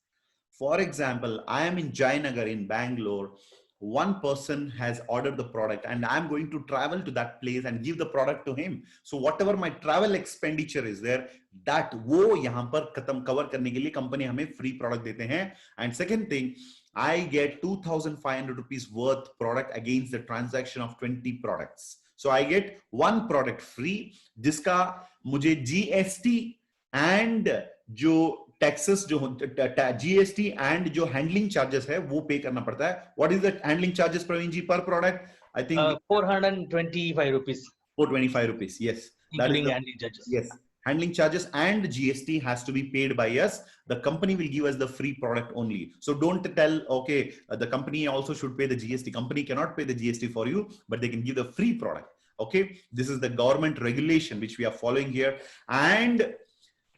For example, I am in Jayanagar in Bangalore. One person has ordered the product and I'm going to travel to that place and give the product to him. So whatever my travel expenditure is there, that वो यहाँ पर खत्म cover करने के लिए company हमें free product देते हैं. And second thing, I get 2,500 rupees worth product against the transaction of 20 products. So I get one product free, जिसका मुझे GST and जो taxes जो GST and जो handling charges है वो pay करना पड़ता है. What is the handling charges, Praveen ji, per product? I think 425 rupees. 425 rupees. Yes. Including handling charges. Yes. Handling charges and GST has to be paid by us. The company will give us the free product only. So don't tell, okay, the company also should pay the GST. Company cannot pay the GST for you, but they can give the free product. Okay. This is the government regulation which we are following here. And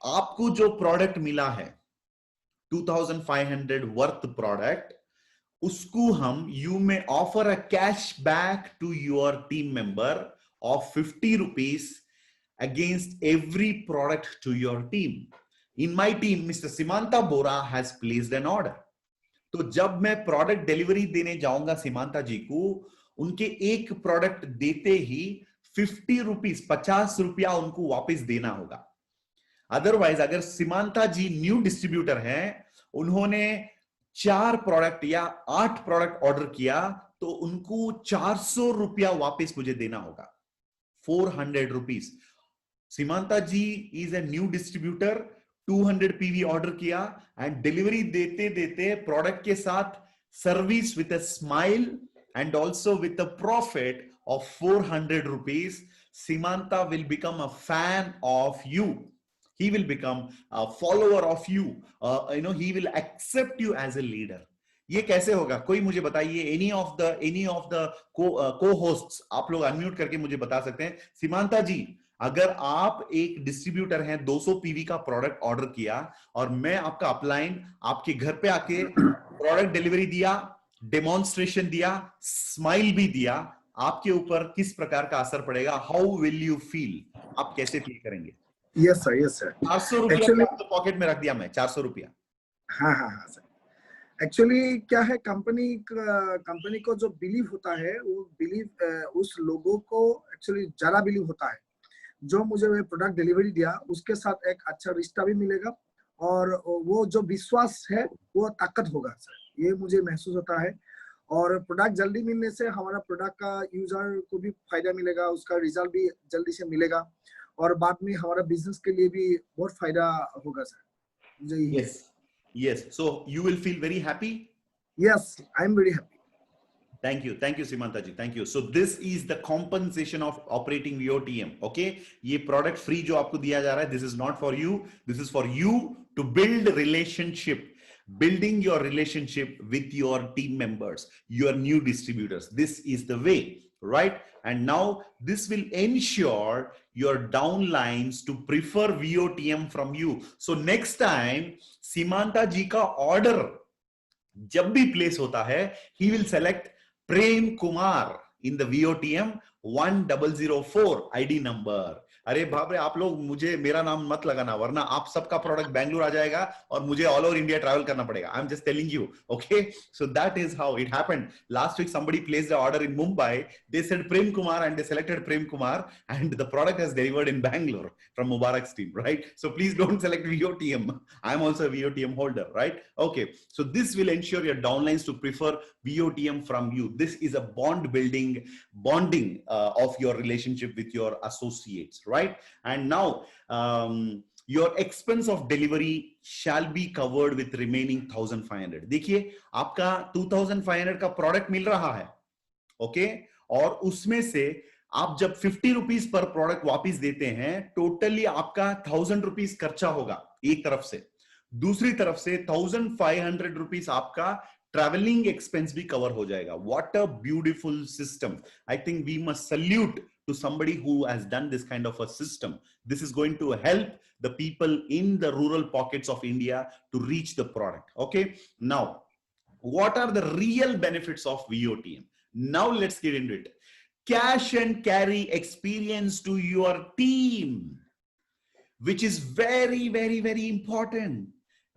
आपको जो product मिला है 2500 worth product, उसको हम you may offer a cash back to your team member of 50 rupees against every product to your team. In my team, Mr. Simanta Bora has placed an order. तो जब मैं product delivery देने जाऊंगा सीमांता जी को, उनके एक प्रोडक्ट देते ही 50 rupees 50 रुपया उनको वापस देना होगा. अदरवाइज अगर सीमांता जी न्यू डिस्ट्रीब्यूटर हैं, उन्होंने 4 प्रोडक्ट या 8 प्रोडक्ट ऑर्डर किया, तो उनको 400 रुपया वापस मुझे देना होगा. 400 rupees. Seemanta ji is a new distributor, 200 PV order किया एंड डिलीवरी देते देते प्रोडक्ट के साथ service with a smile and also with a profit of 400 rupees. Simanta will become a fan of you. He will become a follower of you. He will accept you as a leader. ये कैसे होगा? कोई मुझे बताइए, any of the को hosts, आप लोग unmute करके मुझे बता सकते हैं। सीमांता जी, अगर आप एक डिस्ट्रीब्यूटर हैं, 200 पीवी का प्रोडक्ट ऑर्डर किया और मैं आपका अपलाइन आपके घर पे आके प्रोडक्ट डिलीवरी दिया, डेमोन्स्ट्रेशन दिया, स्माइल भी दिया, आपके ऊपर किस प्रकार का असर पड़ेगा? How will you feel? आप कैसे फील करेंगे? Yes sir, yes sir. 400 रुपया एक्चुअली आपके पॉकेट में रख दिया मैं, 400 रुपया। हाँ हाँ हाँ सर। एक्चुअली क्या है, कंपनी को जो बिलीव होता है, वो बिलीव उस लोगों को एक्चुअली ज्यादा बिलीव होता है। जो मुझे वो प्रोडक्ट डिलीवरी दिया, उसके साथ एक अच्छा रिश्ता भी मिलेगा और वो जो विश्वास है वो ताकत होगा सर, ये मुझे महसूस होता है। और प्रोडक्ट जल्दी मिलने से हमारा प्रोडक्ट का यूजर को भी फायदा मिलेगा, उसका रिजल्ट भी जल्दी से मिलेगा और बाद में हमारा बिजनेस के लिए भी बहुत फायदा होगा सर। मुझे यही है। Yes. So you will feel very happy. Yes, I am very happy. Thank you, Simanta ji. Thank you. So this is the compensation of operating VOTM. Okay, ये product free जो आपको दिया जा रहा है, this is not for you. This is for you to build relationship, building your relationship with your team members, your new distributors. This is the way, right? And now this will ensure your downlines to prefer VOTM from you. So next time Simanta ji का order जब भी place होता है, he will select Prem Kumar in the VOTM 1004 ID number. अरे बाप रे, आप लोग मुझे मेरा नाम मत लगाना, वरना आप सबका प्रोडक्ट बैंगलोर आ जाएगा और मुझे ऑल ओवर इंडिया ट्रैवल करना पड़ेगा. I am just telling you. Okay, so that is how it happened. Last week somebody placed an order in Mumbai. They said Prem Kumar and they selected Prem Kumar and the product has delivered in Bangalore from Mubarak's team, right? So please don't select VOTM. I'm also a VOTM holder, right? Okay, so this will ensure your downlines to prefer VOTM from you. This is a bonding of your relationship with your associates, right? And now your expense of delivery shall be covered with remaining 1500. देखिए, आपका 2500 का product मिल रहा है, okay, और उसमें से आप जब 50 रुपीज पर प्रोडक्ट वापस देते हैं, टोटली आपका 1000 रुपीज खर्चा होगा एक तरफ से, दूसरी तरफ से 1500 रुपीज आपका ट्रैवलिंग एक्सपेंस भी कवर हो जाएगा. What a beautiful system. I think we must salute to somebody who has done this kind of a system. This is going to help the people in the rural pockets of India to reach the product. Okay, now what are the real benefits of VOTM? Now let's get into it. Cash and carry experience to your team, which is very, very, very important.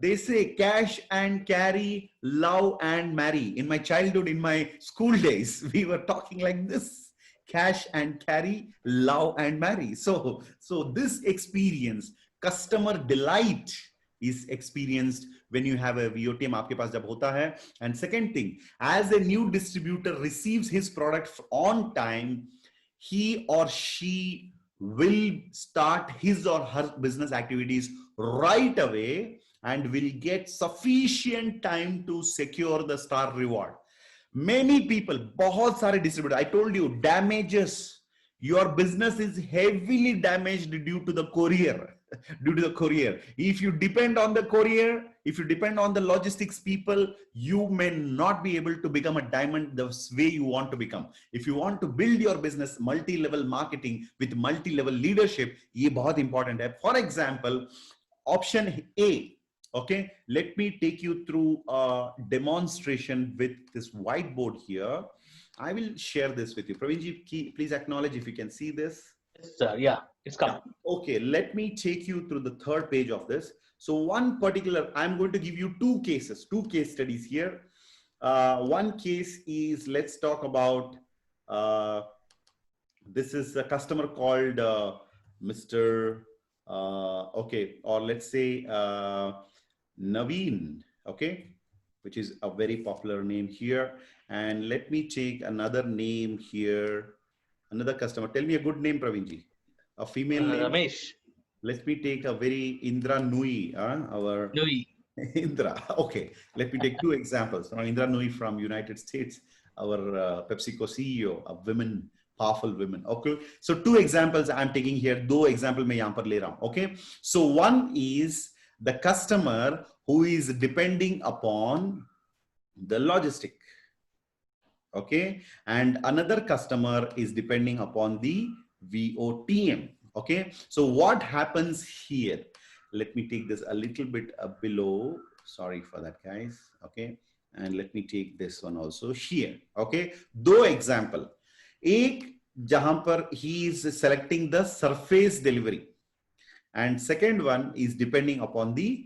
They say cash and carry, love and marry. In my childhood, in my school days, we were talking like this: cash and carry, love and marry. So this experience, customer delight, is experienced when you have a VOTM आपके पास जब होता है. And second thing, as a new distributor receives his product on time, he or she will start his or her business activities right away and will get sufficient time to secure the star reward. Many people, बहुत सारे distributors, I told you, damages. Your business is heavily damaged due to the courier. If you depend on the courier, if you depend on the logistics people, you may not be able to become a diamond the way you want to become. If you want to build your business, multi-level marketing with multi-level leadership, ये बहुत important है. For example, option A. Okay, let me take you through a demonstration with this whiteboard here. I will share this with you. Praveenji, please acknowledge if you can see this. Yes, sir. Yeah, it's coming. Okay, let me take you through the third page of this. So one particular, I'm going to give you two cases, two case studies here. One case is, let's talk about, this is a customer called Mr. Okay, or let's say, Naveen, okay, which is a very popular name here. And let me take another name here, another customer. Tell me a good name, Praveenji. A female name. Ramesh. Let me take a very Indra Nui, our Nui. Indra. Okay, let me take two examples. Indra Nui from United States, our PepsiCo CEO, a women, powerful women. Okay, so two examples I'm taking here. दो example मैं यहाँ पर ले रहा हूँ. Okay, so one is the customer who is depending upon the logistic. Okay, and another customer is depending upon the VOTM. Okay, so what happens here? Let me take this a little bit below. Sorry for that, guys. Okay, and let me take this one also here. Okay, दो example. एक जहां पर he is selecting the surface delivery, and second one is depending upon the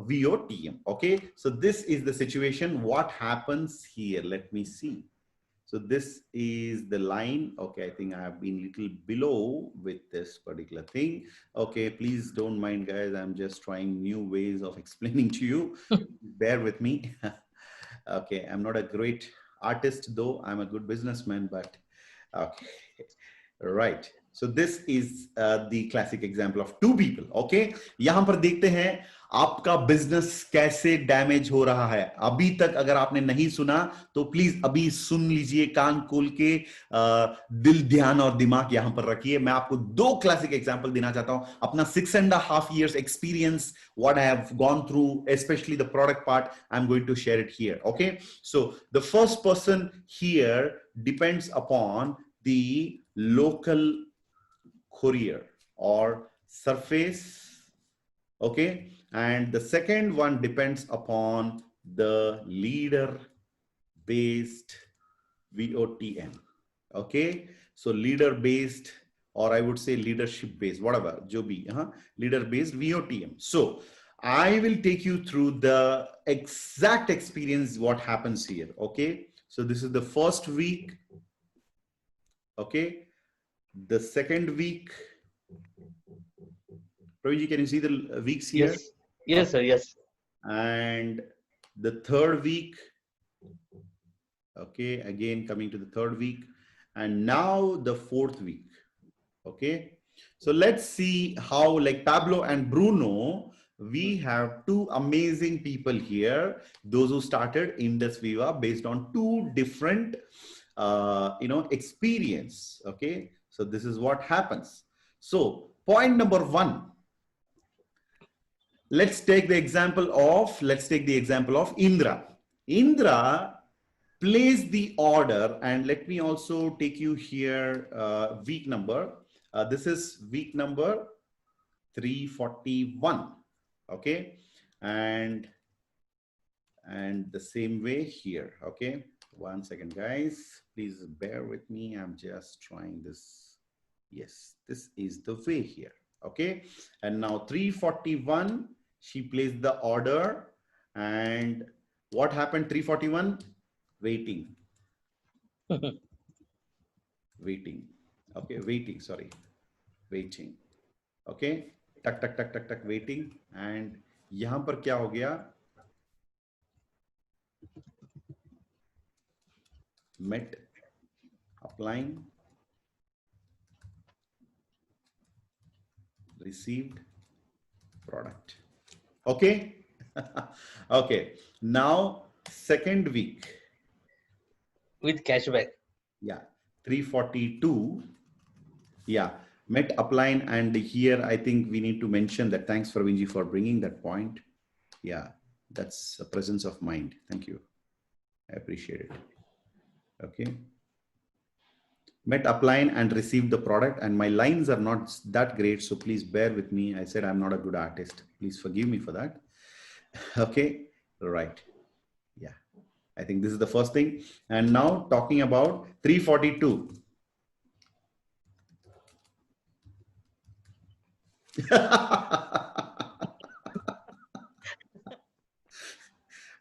VOTM. Okay, so this is the situation. What happens here? Let me see. So this is the line. Okay, I think I have been little below with this particular thing. Okay, please don't mind, guys. I'm just trying new ways of explaining to you. Bear with me. Okay, I'm not a great artist, though. I'm a good businessman, but okay, right. So this is the classic example of two people. Okay, यहां पर देखते हैं आपका business कैसे damage हो रहा है. अभी तक अगर आपने नहीं सुना तो प्लीज अभी सुन लीजिए, कान खोल के दिल, ध्यान और दिमाग यहां पर रखिए. मैं आपको दो क्लासिक एग्जांपल देना चाहता हूं. अपना 6.5 years experience, what I have gone through, especially the product part, I'm going to share it here. Okay, so the first person here depends upon the local courier or surface. Okay, and the second one depends upon the leader based VOTM. Okay, so leader based, or I would say leadership based, whatever, jo bhi, leader based VOTM. So I will take you through the exact experience what happens here. Okay, so this is the first week. Okay, the second week. Praveen, can you see the weeks here? Yes. Yes, sir. Yes. And the third week. Okay, again coming to the third week, and now the fourth week. Okay, so let's see how, like Pablo and Bruno, we have two amazing people here, those who started Indus Viva based on two different experience. Okay, so this is what happens. So point number one, let's take the example of Indra. Indra place the order, and let me also take you here week number. This is week number 341. Okay, and the same way here. Okay, one second, guys, please bear with me. I'm just trying this. Yes, this is the way here. Okay, and now 341, she placed the order, and what happened? 341, waiting. Waiting. Okay, waiting, sorry, waiting. Okay, टक टक टक टक टक waiting, and यहां पर क्या हो गया? Met, applying, received, product. Okay. Okay, now second week With cashback. Yeah, 342. Yeah, met, applying, and here I think we need to mention that. Thanks for Vinji for bringing that point. Yeah, that's a presence of mind. Thank you, I appreciate it. Okay, met, applying, and received the product, and my lines are not that great, so please bear with me. I said I'm not a good artist, please forgive me for that. Okay, right. Yeah, I think this is the first thing. And now talking about 342.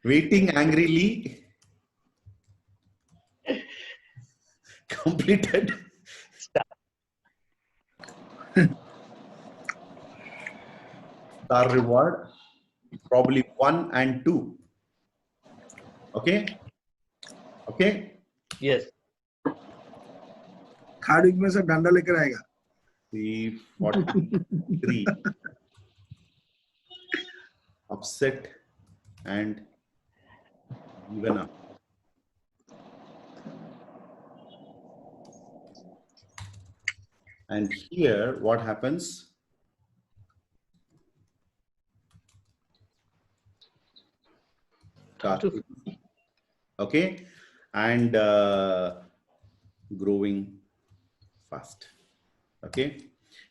Waiting angrily. Completed. Star reward, probably 1 and 2. Okay. Okay. Yes. Third week में से डंडा लेकर आएगा. 343. Upset and given up. And here what happens? Okay, and growing fast. Okay,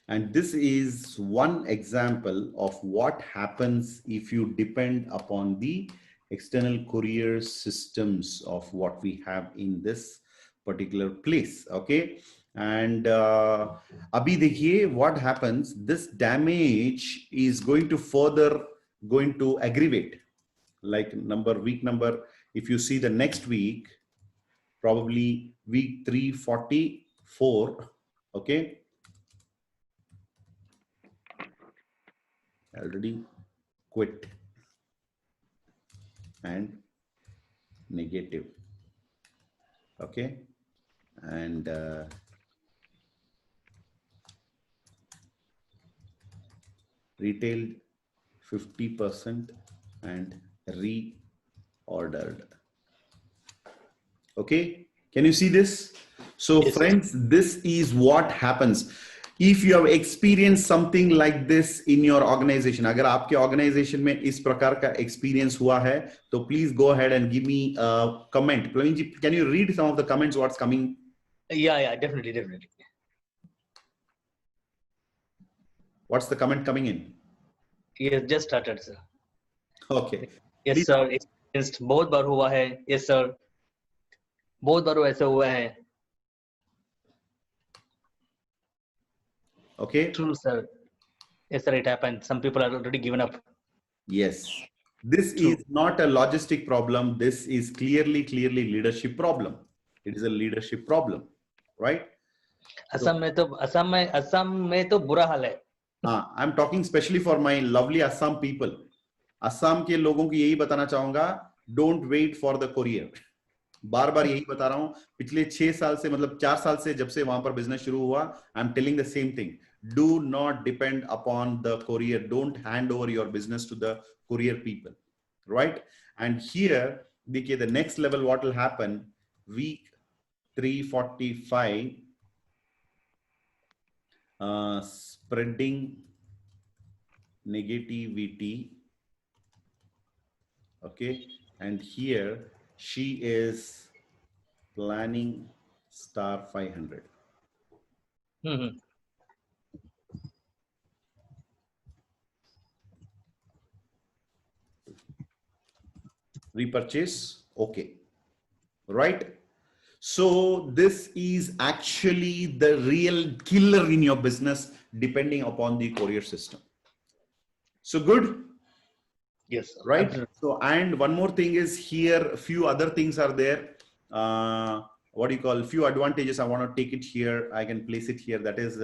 and this is one example of what happens if you depend upon the external courier systems of what we have in this particular place. Okay, and abhi dekhiye what happens, this damage is going to further going to aggravate, like week number, if you see the next week, probably week 344. Okay, already quit and negative. Okay, and retailed 50% and reordered. Okay, can you see this? So Yes. friends, this is what happens if you have experienced something like this in your organization. अगर आपके organization में इस प्रकार का experience हुआ है, तो please go ahead and give me a comment. Praveen ji, can you read some of the comments? What's coming? Yeah, definitely. What's the comment coming in? Yes, just started, sir. Okay. Yes, Please. sir. Experienced बहुत बार हुआ है. Yes, sir. बहुत बार ऐसा हुआ है. Okay. True, sir. Yes, sir. It happened. Some people are already given up. Yes. This True. is not a logistic problem. This is clearly leadership problem. It is a leadership problem, right? Assam में तो बुरा हाल है. I'm talking especially for my lovely Assam people. Assam के लोगों को यही बताना चाहूंगा, don't wait for the courier. बार बार यही बता रहा हूं, पिछले 6 साल से, मतलब 4 साल से जब से वहां पर बिजनेस शुरू हुआ, I'm telling the same thing. Do not depend upon the courier. Don't hand over your business to the courier people, right? And here, देखिए, the next level what will happen, week 345, spreading negativity. Okay, and here she is planning star 500. Mm-hmm. Repurchase. Okay, right? So this is actually the real killer in your business, depending upon the courier system. So good. Yes, sir. Right. Absolutely. So, and one more thing is here, a few other things are there. What do you call, few advantages? I want to take it here. I can place it here. That is,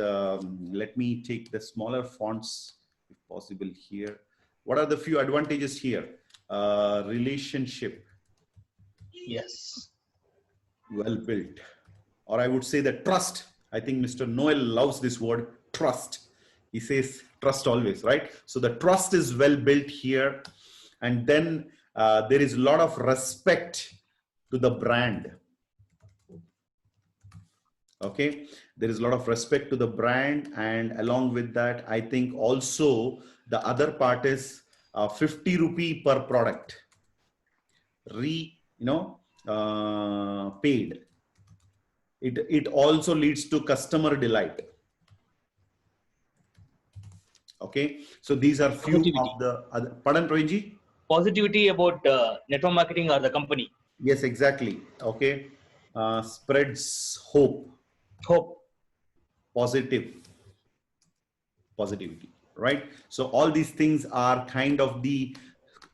let me take the smaller fonts if possible here. What are the few advantages here? Relationship. Yes. Well built, or I would say the trust. I think Mr. Noel loves this word, trust. He says trust always, right? So the trust is well built here. And then there is a lot of respect to the brand. Okay, there is a lot of respect to the brand, and along with that, I think also the other part is 50 rupee per product. Paid. It also leads to customer delight. Okay, so these are few of the other. Pardon, Praveenji? Positivity about network marketing or the company. Yes, exactly. Okay, spreads hope. Positivity, right? So all these things are kind of the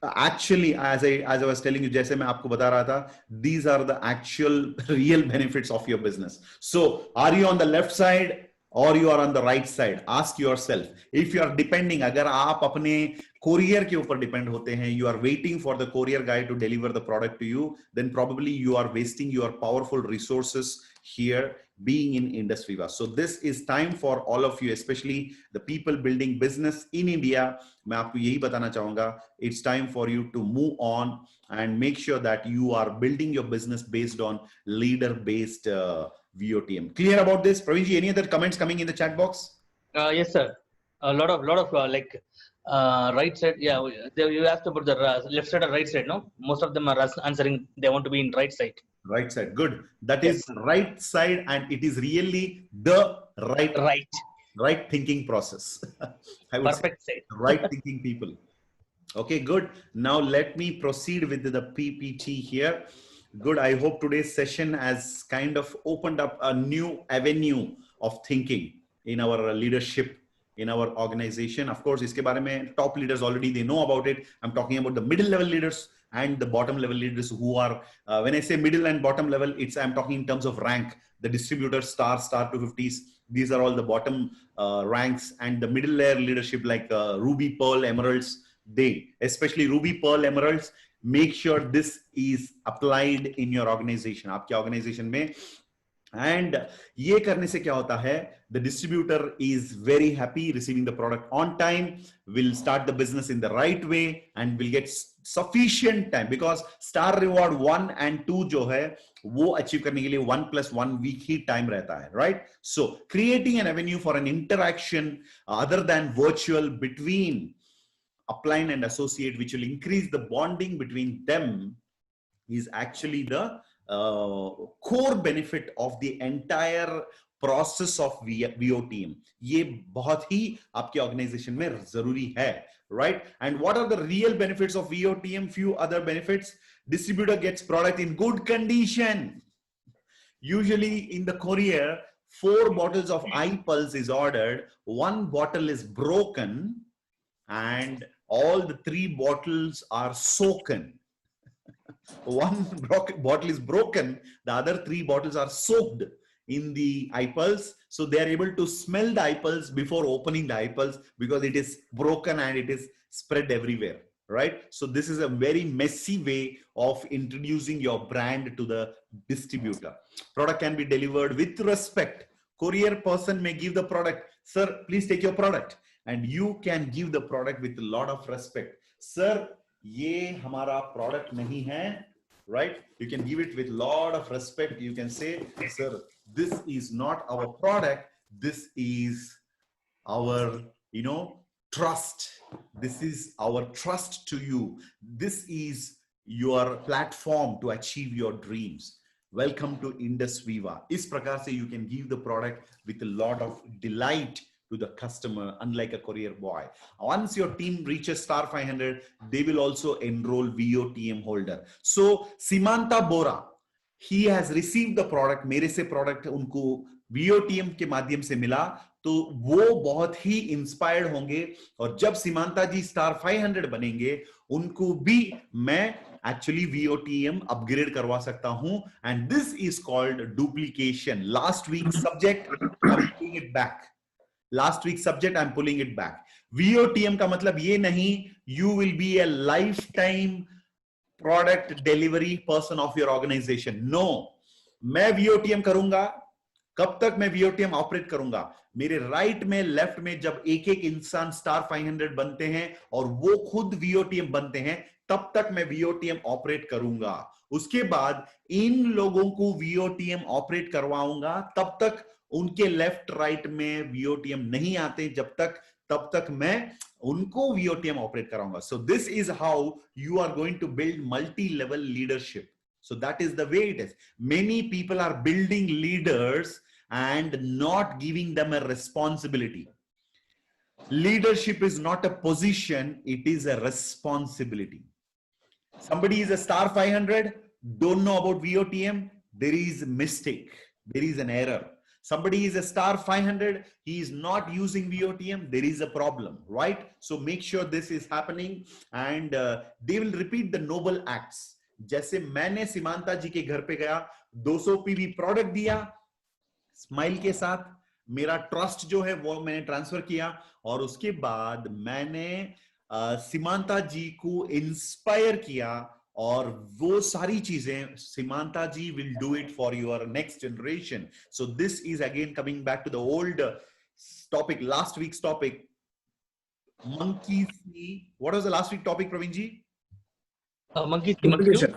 actually, as I was telling you, जैसे मैं आपको बता रहा था, these are the actual real benefits of your business. So are you on the left side or you are on the right side? Ask yourself. If you are depending, अगर आप अपने courier के ऊपर depend होते हैं, you are waiting for the courier guy to deliver the product to you, then probably you are wasting your powerful resources here being in Industry Vast. So this is time for all of you, especially the people building business in India. मैं आपको यही बताना चाहूंगा, it's time for you to move on and make sure that you are building your business based on leader-based VOTM. Clear about this? Praveenji, any other comments coming in the chat box? Yes, sir. A lot of right side. Yeah, you asked about the left side or right side. No, most of them are answering. They want to be in right side. Right side. Good. That Yes. is right side, and it is really the right thinking process. I would Perfect say side. right thinking people. Okay, good. Now let me proceed with the PPT here. Good. I hope today's session has kind of opened up a new avenue of thinking in our leadership, in our organization. Of course, iske bare mein top leaders already they know about it. I'm talking about the middle level leaders and the bottom level leaders who are, when I say middle and bottom level, I'm talking in terms of rank. The distributor star 250s, these are all the bottom ranks, and the middle layer leadership like Ruby, Pearl, Emeralds, they, especially Ruby, Pearl, Emeralds, make sure this is applied in your organization, आपके organization में. And ये करने से क्या होता है, the distributor is very happy receiving the product on time, will start the business in the right way, and will get sufficient time, because star reward 1 and 2 जो है वो achieve करने के लिए 1+1 week ही time रहता है, right? So creating an avenue for an interaction other than virtual between upline and associate, which will increase the bonding between them, is actually the core benefit of the entire process of VOTM. ये बहुत ही आपके organization में जरूरी है, right? And what are the real benefits of VOTM? Few other benefits. Distributor gets product in good condition. Usually in the courier, 4 bottles of iPulse is ordered, 1 bottle is broken, and all the 3 bottles are soaken. 1 bottle is broken, the other 3 bottles are soaked in the iPulse. So they are able to smell the iPulse before opening the iPulse, because it is broken and it is spread everywhere, right? So this is a very messy way of introducing your brand to the distributor. Product can be delivered with respect. Courier person may give the product, sir, please take your product. And you can give the product with a lot of respect. Sir, ये हमारा product नहीं है, right? You can give it with a lot of respect. You can say, sir, this is not our product. This is our, trust. This is our trust to you. This is your platform to achieve your dreams. Welcome to Indus Viva. इस प्रकार से you can give the product with a lot of delight to the customer, unlike a courier boy. Once your team reaches star 500, they will also enroll VOTM holder. So Simanta Bora, he has received the product. मेरे से product उनको VOTM के माध्यम से मिला, तो वो बहुत ही इंस्पायर्ड होंगे, और जब सीमांता जी स्टार 500 बनेंगे, उनको भी मैं actually VOTM upgrade करवा सकता हूं. And this is called duplication. Last week's subject, I'm pulling it back. Last week's subject, I'm pulling it back. VOTM का मतलब ये नहीं, you will be a lifetime product delivery person of your organization. No, मैं VOTM करूंगा. कब तक मैं VOTM operate करूंगा? मेरे राइट में, लेफ्ट में जब एक एक इंसान स्टार 500 बनते हैं और वो खुद VOTM बनते हैं, तब तक मैं VOTM ऑपरेट करूंगा. उसके बाद इन लोगों को VOTM ऑपरेट करवाऊंगा, तब तक उनके लेफ्ट राइट में VOTM नहीं आते, तब तक मैं उनको VOTM ऑपरेट कराऊंगा. So this is how you are going to build multi-level leadership. So that is the way it is. Many people are building leaders and not giving them a responsibility. Leadership is not a position, it is a responsibility. Somebody is a star 500, don't know about VOTM, there is a mistake, there is an error. Somebody is a star 500, he is not using VOTM, there is a problem, right? So make sure this is happening, and they will repeat the noble acts. जैसे मैंने सीमांता जी के घर पे गया, 200 PV product दिया, smile के साथ मेरा ट्रस्ट जो है वो मैंने ट्रांसफर किया, और उसके बाद मैंने सीमांता जी को इंस्पायर किया, और वो सारी चीजें सीमांता जी will do it for your next generation. So this is again coming back to the old topic, last week's topic. Monkey see. What was the last week topic, Praveen ji? Monkey Duplication.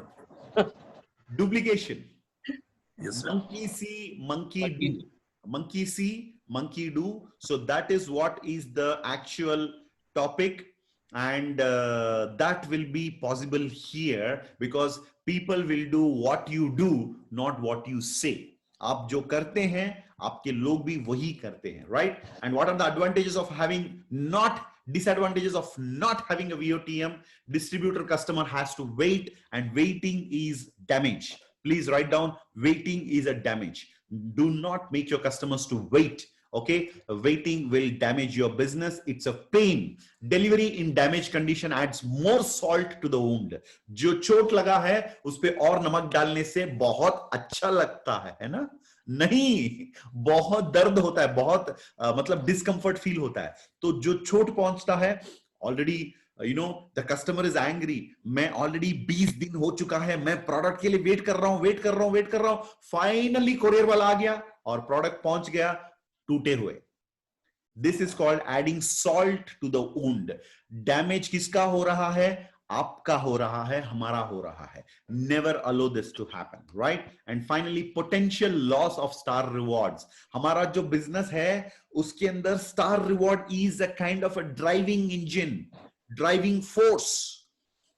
Duplication. Yes, sir. Monkey see, monkey do. Monkey see, monkey do? So that is what is the actual topic, and that will be possible here because people will do what you do, not what you say. आप जो करते हैं आपके लोग भी वही करते हैं, right? And what are the advantages of having not disadvantages of not having a VOTM? Distributor customer has to wait, and waiting is damage. Please write down, waiting is a damage. Do not make your customers to wait. Okay, waiting will damage your business. It's a pain. Delivery in damaged condition adds more salt to the wound. जो चोट लगा है उस पे और नमक डालने से बहुत अच्छा लगता है ना? नहीं, बहुत दर्द होता है, बहुत मतलब डिस्कम्फर्ट फील होता है. तो जो चोट पहुंचता है, already you know the customer is angry, मैं ऑलरेडी 20 दिन हो चुका है, मैं प्रोडक्ट के लिए वेट कर रहा हूं, फाइनली कोरियर वाला आ गया और प्रोडक्ट पहुंच गया टूटे हुए. This is called adding salt to the wound. Damage किसका हो रहा है? आपका हो रहा है, हमारा हो रहा है. Never allow this to happen, right? And finally potential loss of star rewards. हमारा जो बिजनेस है उसके अंदर star reward is a kind of a driving engine, driving force.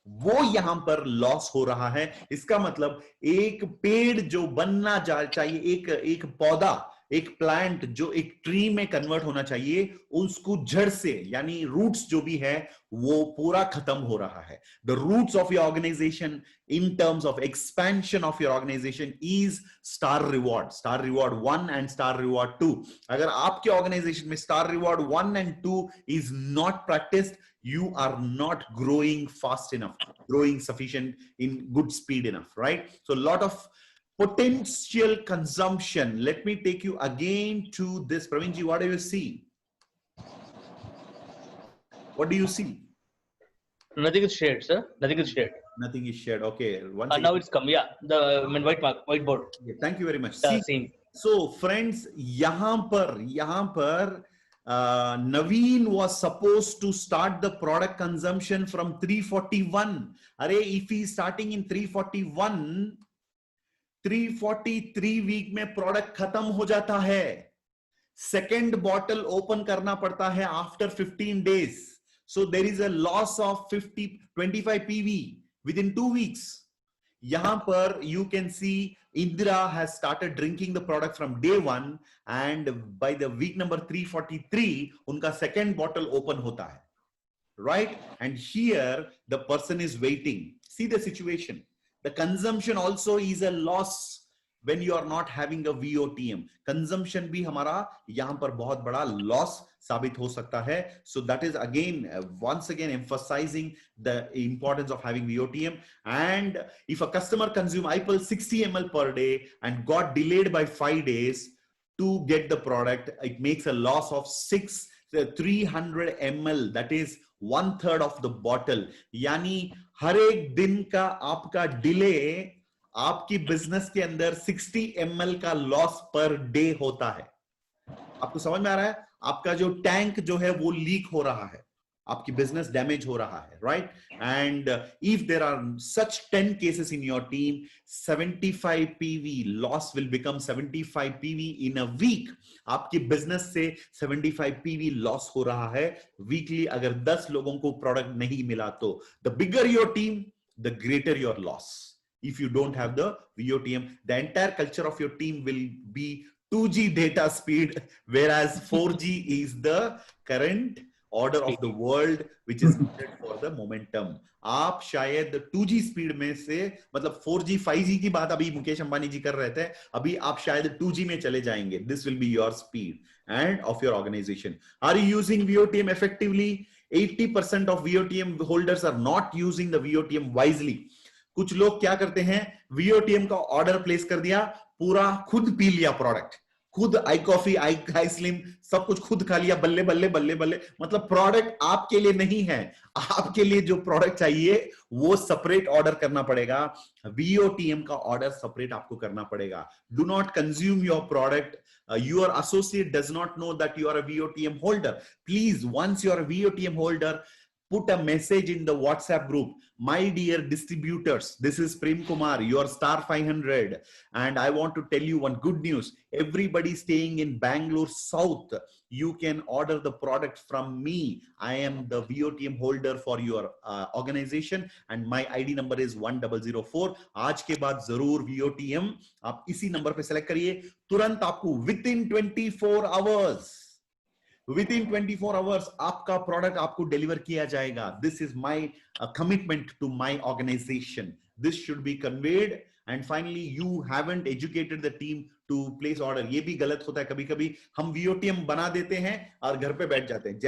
वो यहां पर लॉस हो रहा है. इसका मतलब एक पेड़ जो बनना चाहिए, एक पौधा, एक प्लांट जो एक ट्री में कन्वर्ट होना चाहिए, उसको जड़ से यानी रूट्स जो भी है वो पूरा खत्म हो रहा है. The roots of your organisation in terms of expansion of your organization is star reward 1 and star reward 2. अगर आपके ऑर्गेनाइजेशन में star reward 1 and 2 is not practiced, you are not growing fast enough, growing sufficient in good speed enough, right? So a lot of potential consumption. Let me take you again to this. Pravinji, what do you see? What do you see? Nothing is shared, sir. Nothing is shared. Nothing is shared. Okay. Now it's come. Yeah, the whiteboard. Okay, thank you very much. The See, same. so friends, यहाँ पर Naveen was supposed to start the product consumption from 341. अरे, if he is starting in 341, 343 week में product खत्म हो जाता है. Second bottle open करना पड़ता है after 15 days. So there is a loss of 25 PV within 2 weeks. यहां पर you can see Indira has started drinking the product from day 1, and by the week number 343 उनका second bottle open होता है, right? And here the person is waiting. See the situation. The consumption also is a loss when you are not having a VOTM. Consumption भी हमारा यहाँ पर बहुत बड़ा loss साबित हो सकता है. So that is again, once again emphasizing the importance of having VOTM. And if a customer consume IPL 60 ml per day and got delayed by 5 days to get the product, it makes a loss of 300 ml. That is 1/3 of the bottle. यानी हर एक दिन का आपका delay आपकी business के अंदर 60 ml का loss per day होता है. आपको समझ में आ रहा है? आपका जो टैंक जो है वो लीक हो रहा है, आपकी बिजनेस डैमेज हो रहा है, right? And if there are such 10 cases in your team, 75 PV loss will become 75 PV in a week. आपकी बिजनेस से 75 PV लॉस हो रहा है वीकली अगर 10 लोगों को प्रोडक्ट नहीं मिला तो. The bigger your team, the greater your loss. If you don't have the VOTM, the entire culture of your team will be 2G data speed, whereas 4G is the current order of the world, which is needed for the momentum. आप शायद 2G speed में से, मतलब 4G 5G की बात अभी मुकेश अंबानी जी कर रहे थे, अभी आप शायद 2G में चले जाएंगे. This will be your speed and of your organization. Are you using VOTM effectively? 80% of VOTM holders are not using the VOTM wisely. कुछ लोग क्या करते हैं, VOTM का ऑर्डर प्लेस कर दिया, पूरा खुद पी लिया प्रोडक्ट, खुद आई कॉफी, आई स्लिम सब कुछ खुद खा लिया, बल्ले बल्ले बल्ले बल्ले. मतलब प्रोडक्ट आपके लिए नहीं है. आपके लिए जो प्रोडक्ट चाहिए वो सेपरेट ऑर्डर करना पड़ेगा. VOTM का ऑर्डर सेपरेट आपको करना पड़ेगा. Do not consume your product. Your associate does not know that you are a VOTM holder. Please, once you are a VOTM holder, put a message in the WhatsApp group. My dear distributors, this is Prem Kumar, your star 500, and I want to tell you one good news. Everybody staying in Bangalore South, you can order the product from me. I am the VOTM holder for your organization, and my ID number is 1004. आज के बाद जरूर VOTM आप इसी number पे select करिए, तुरंत आपको within 24 hours आपका प्रोडक्ट आपको डिलीवर किया जाएगा. This is my commitment to my organization. This should be conveyed. And finally, you haven't educated the team to place order. ये भी गलत होता है कभी-कभी. हम VOTM बना देते हैं और घर पे बैठ जाते हैं.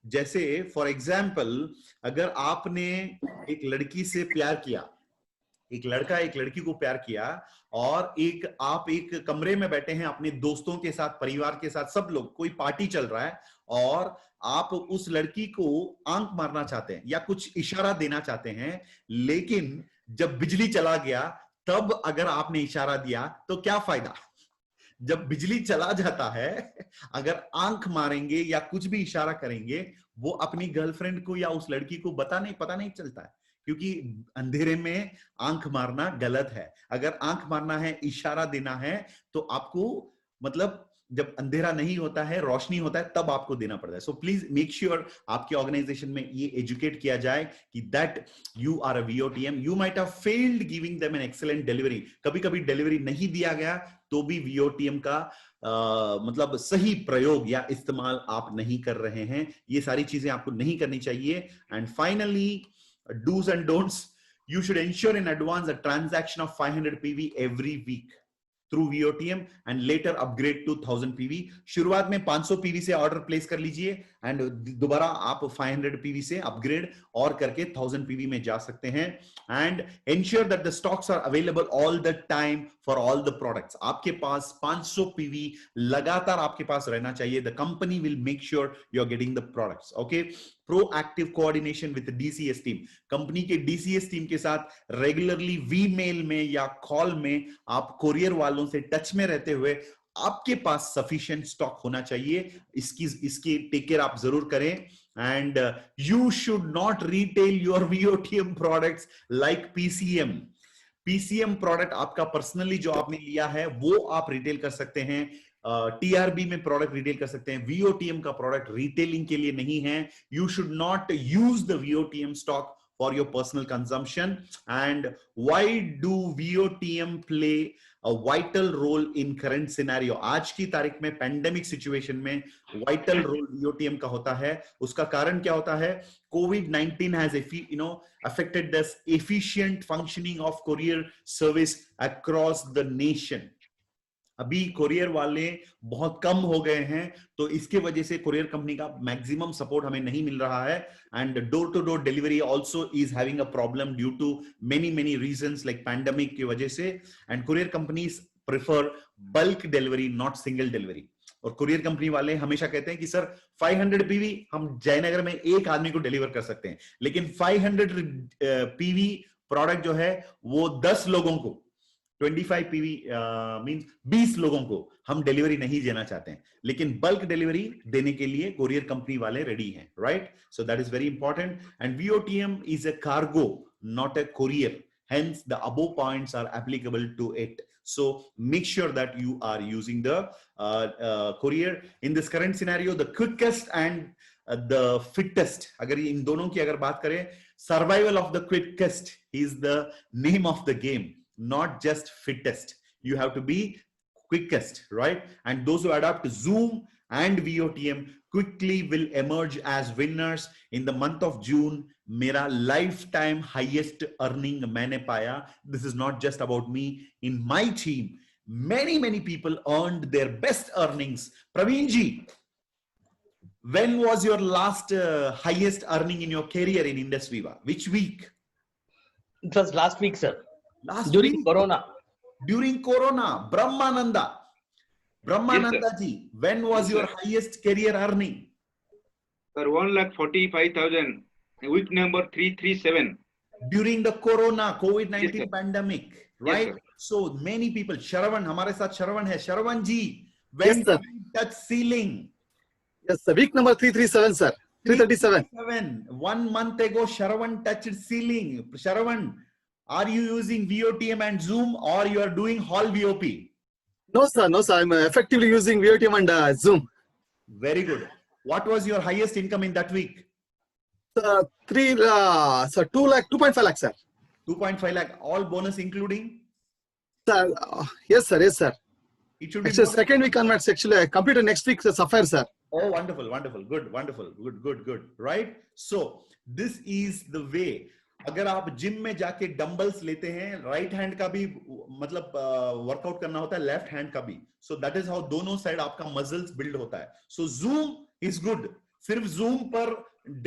जैसे फॉर एग्जाम्पल, अगर आपने एक लड़की से प्यार किया, एक लड़का एक लड़की को प्यार किया, और आप एक कमरे में बैठे हैं अपने दोस्तों के साथ, परिवार के साथ, सब लोग, कोई पार्टी चल रहा है, और आप उस लड़की को आंख मारना चाहते हैं या कुछ इशारा देना चाहते हैं, लेकिन जब बिजली चला गया तब अगर आपने इशारा दिया तो क्या फायदा? जब बिजली चला जाता है, अगर आंख मारेंगे या कुछ भी इशारा करेंगे, वो अपनी गर्लफ्रेंड को या उस लड़की को पता नहीं चलता है, क्योंकि अंधेरे में आंख मारना गलत है. अगर आंख मारना है, इशारा देना है, तो आपको मतलब जब अंधेरा नहीं होता है, रोशनी होता है, तब आपको देना पड़ता है. सो प्लीज मेक श्योर आपके ऑर्गेनाइजेशन में ये एजुकेट किया जाए कि that you are a VOTM. You might have failed giving them an excellent delivery. कभी-कभी डिलीवरी नहीं दिया गया तो भी VOTM का मतलब सही प्रयोग या इस्तेमाल आप नहीं कर रहे हैं. ये सारी चीजें आपको नहीं करनी चाहिए. And finally, do's and don'ts. You should ensure in advance a transaction of 500 PV every week through VOTM and later upgrade to 1000 PV. शुरुआत में 500 PV से ऑर्डर प्लेस कर लीजिए एंड दोबारा आप 500 PV से अपग्रेड और करके 1000 PV में जा सकते हैं. And ensure that the stocks are available all the time for all the products. आपके पास 500 PV लगातार आपके पास रहना चाहिए. The company will make sure you're getting the products. Okay. Proactive coordination with the DCS team. Company के DCS team के साथ regularly वीमेल में या कॉल में आप कोरियर वालों से टच में रहते हुए आपके पास सफिशिएंट स्टॉक होना चाहिए. इसकी टेक केयर आप जरूर करें. And you should not retail your VOTM products like PCM product आपका पर्सनली जो आपने लिया है वो आप रिटेल कर सकते हैं. TRB में प्रोडक्ट रिटेल कर सकते हैं. VOTM का प्रोडक्ट रिटेलिंग के लिए नहीं है. You should not use the VOTM stock for your personal consumption. And why do VOTM play a vital role in current scenario? आज की तारीख में पैंडेमिक सिचुएशन में वाइटल रोल VOTM का होता है. उसका कारण क्या होता है? COVID-19 has affected the efficient functioning of courier service across the nation. अभी कोरियर वाले बहुत कम हो गए हैं, तो इसके वजह से कोरियर कंपनी का मैक्सिमम सपोर्ट हमें नहीं मिल रहा है. And door to door delivery also is having a problem due to many reasons like pandemic की वजह से. And courier companies prefer bulk delivery, not single delivery. और कोरियर कंपनी वाले हमेशा कहते हैं कि सर 500 PV हम जयनगर में एक आदमी को डिलीवर कर सकते हैं, लेकिन 500 PV प्रोडक्ट जो है वो 10 लोगों को, 25 PV मींस 20 लोगों को हम डिलीवरी नहीं देना चाहते हैं, लेकिन बल्क डिलीवरी देने के लिए कोरियर कंपनी वाले रेडी हैं. Right? So that is very important. And VOTM is a cargo, not a courier. Hence, the above points are applicable to it. So make sure that you are using the courier. In this current scenario, the quickest and the fittest, अगर इन दोनों की अगर बात करें, survival of the quickest is the name of the game, not just fittest. You have to be quickest, right? And those who adopt Zoom and VOTM quickly will emerge as winners. In the month of June, मेरा lifetime highest earning मैंने पाया. This is not just about me. In my team, many people earned their best earnings. Praveen ji, when was your last highest earning in your career in Indus Viva? Which week? It was last week, sir. During Corona. During Corona, Brahmananda Yes, ji, when was your highest career earning? Sir, 1,45,000. Week number 337. During the Corona, COVID-19 Yes, pandemic, right? Yes, So many people. Sharavan, हमारे साथ Sharavan है. Sharavan ji, when Yes, sir. did we touch ceiling? Yes, sir. Week number 337, sir. 337. 1 month ago, Sharavan touched ceiling. Sharavan, are you using VOTM and Zoom or you are doing Hall VOP? No, sir. No, sir. I'm effectively using VOTM and Zoom. Very good. What was your highest income in that week? 2 lakh, 2.5 lakh, sir. 2.5 lakh, all bonus including? Sir, yes, sir. Yes, sir. It should be Actually, more. second week converts. Actually, I completed next week, Sapphire, sir. Oh, wonderful, wonderful, good, wonderful, good, right? So this is the way. अगर आप gym में जाके dumbbells लेते हैं, right hand का भी मतलब workout करना होता है, लेफ्ट हैंड का भी. सो दैट इज हाउ दोनों साइड आपका मसल्स बिल्ड होता है. सो जूम इज गुड. सिर्फ जूम पर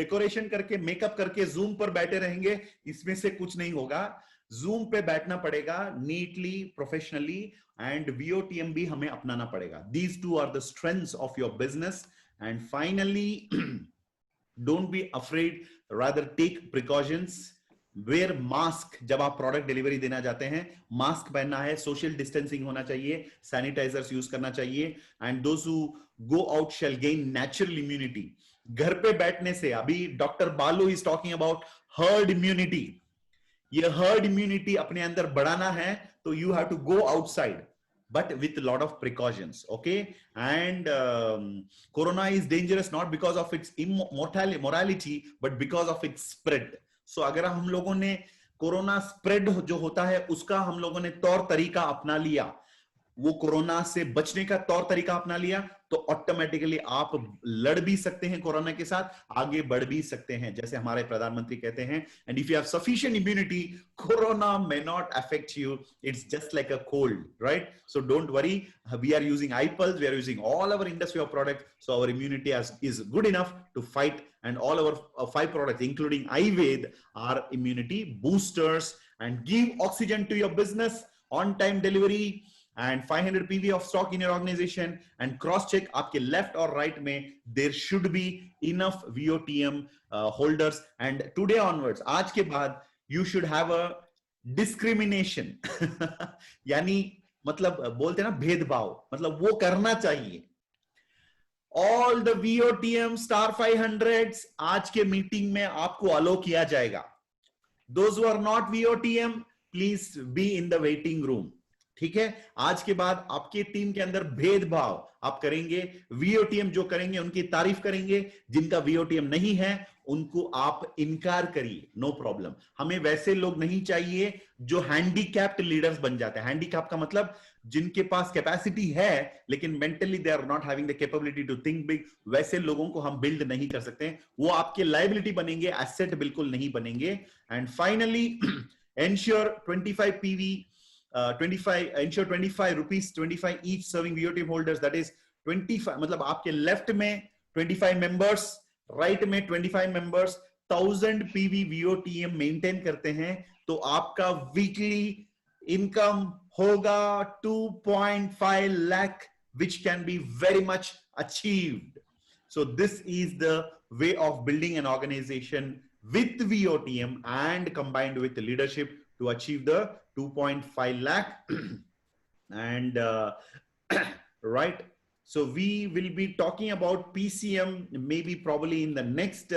डेकोरेशन करके, मेकअप करके जूम पर बैठे रहेंगे, इसमें से कुछ नहीं होगा. जूम पे बैठना पड़ेगा नीटली, प्रोफेशनली, एंड VOTM भी हमें अपनाना पड़ेगा. These two are the strengths of your business. And finally, don't be afraid, rather take precautions. Wear mask जब आप प्रोडक्ट डिलीवरी देना जाते हैं. मास्क पहनना है, सोशल डिस्टेंसिंग होना चाहिए, सैनिटाइजर्स यूज करना चाहिए. And those who go out shall gain natural immunity. घर पे बैठने से, अभी doctor Balu is talking about herd immunity. ये हर्ड इम्यूनिटी अपने अंदर बढ़ाना है तो you have to go outside, but with a lot of precautions. Okay. And corona is dangerous not because of its morality but because of its spread. So अगर हम लोगों ने कोरोना स्प्रेड जो होता है उसका हम लोगों ने तौर तरीका अपना लिया, वो कोरोना से बचने का तौर तरीका अपना लिया, तो ऑटोमेटिकली आप लड़ भी सकते हैं कोरोना के साथ, आगे बढ़ भी सकते हैं, जैसे हमारे प्रधानमंत्री कहते हैं. And if you have sufficient immunity, corona may not affect you. It's just like a cold, right? So don't worry. We are using iPulse, we are using all our industry of product, so our immunity is good enough to fight. And all our 5 products including iVed are immunity boosters and give oxygen to your business. On time delivery and 500 PV of stock in your organization, and cross check आपके left or right में there should be enough VOTM holders. And today onwards, आज के बाद you should have a discrimination. यानी मतलब बोलते हैं ना भेदभाव, मतलब वो करना चाहिए. All the VOTM star 500s आज के मीटिंग में आपको अलो किया जाएगा. Those who are not VOTM, please be in the waiting room. ठीक है? आज के बाद आपके टीम के अंदर भेदभाव आप करेंगे. VOTM जो करेंगे उनकी तारीफ करेंगे, जिनका VOTM नहीं है उनको आप इनकार करिए, नो प्रॉब्लम. हमें वैसे लोग नहीं चाहिए जो हैंडीकैप्ड लीडर्स बन जाते हैं. हैंडीकैप का मतलब जिनके पास कैपेसिटी है लेकिन mentally they are not having the capability to think big. वैसे लोगों को हम बिल्ड नहीं कर सकते. वो आपके लायबिलिटी बनेंगे, एसेट बिल्कुल नहीं बनेंगे. And finally ensure 25 PV, 25 rupees 25 each serving VOTM holders. That is 25, मतलब आपके लेफ्ट में 25 मेंबर्स, राइट में 25 मेंबर्स 1000 PV VOTM मेंटेन करते हैं, तो आपका वीकली इनकम होगा 2.5 lakh, which can be very much achieved. So this is the way of building an organization with VOTM and combined with the leadership to achieve the 2.5 lakh. And right, so we will be talking about PCM maybe probably in the next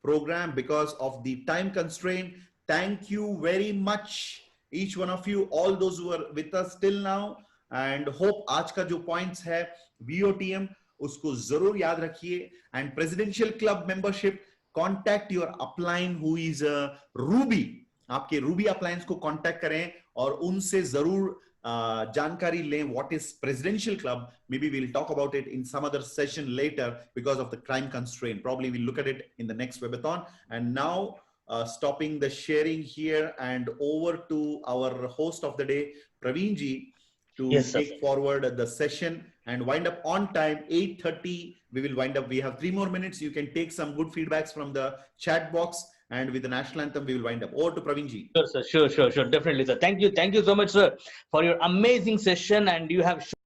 program because of the time constraint. Thank you very much each one of you, all those who are with us till now, and hope आज का जो points है VOTM उसको जरूर याद रखिए. And presidential club membership, contact your upline who is a Ruby. आपके Ruby appliance को कांटेक्ट करें और उनसे जरूर जानकारी लें. What is presidential club? May be we'll talk about it in some other session later because of the time constraint. Probably we'll look at it in the next webathon. And now stopping the sharing here and over to our host of the day, Praveen ji, to take forward the session and wind up on time. 8:30 we will wind up. We have 3 more minutes. You can take some good feedbacks from the chat box, and with the national anthem we will wind up. Over to Praveen ji. Sure, sir. Sure. Definitely, sir. Thank you so much, sir, for your amazing session. And you have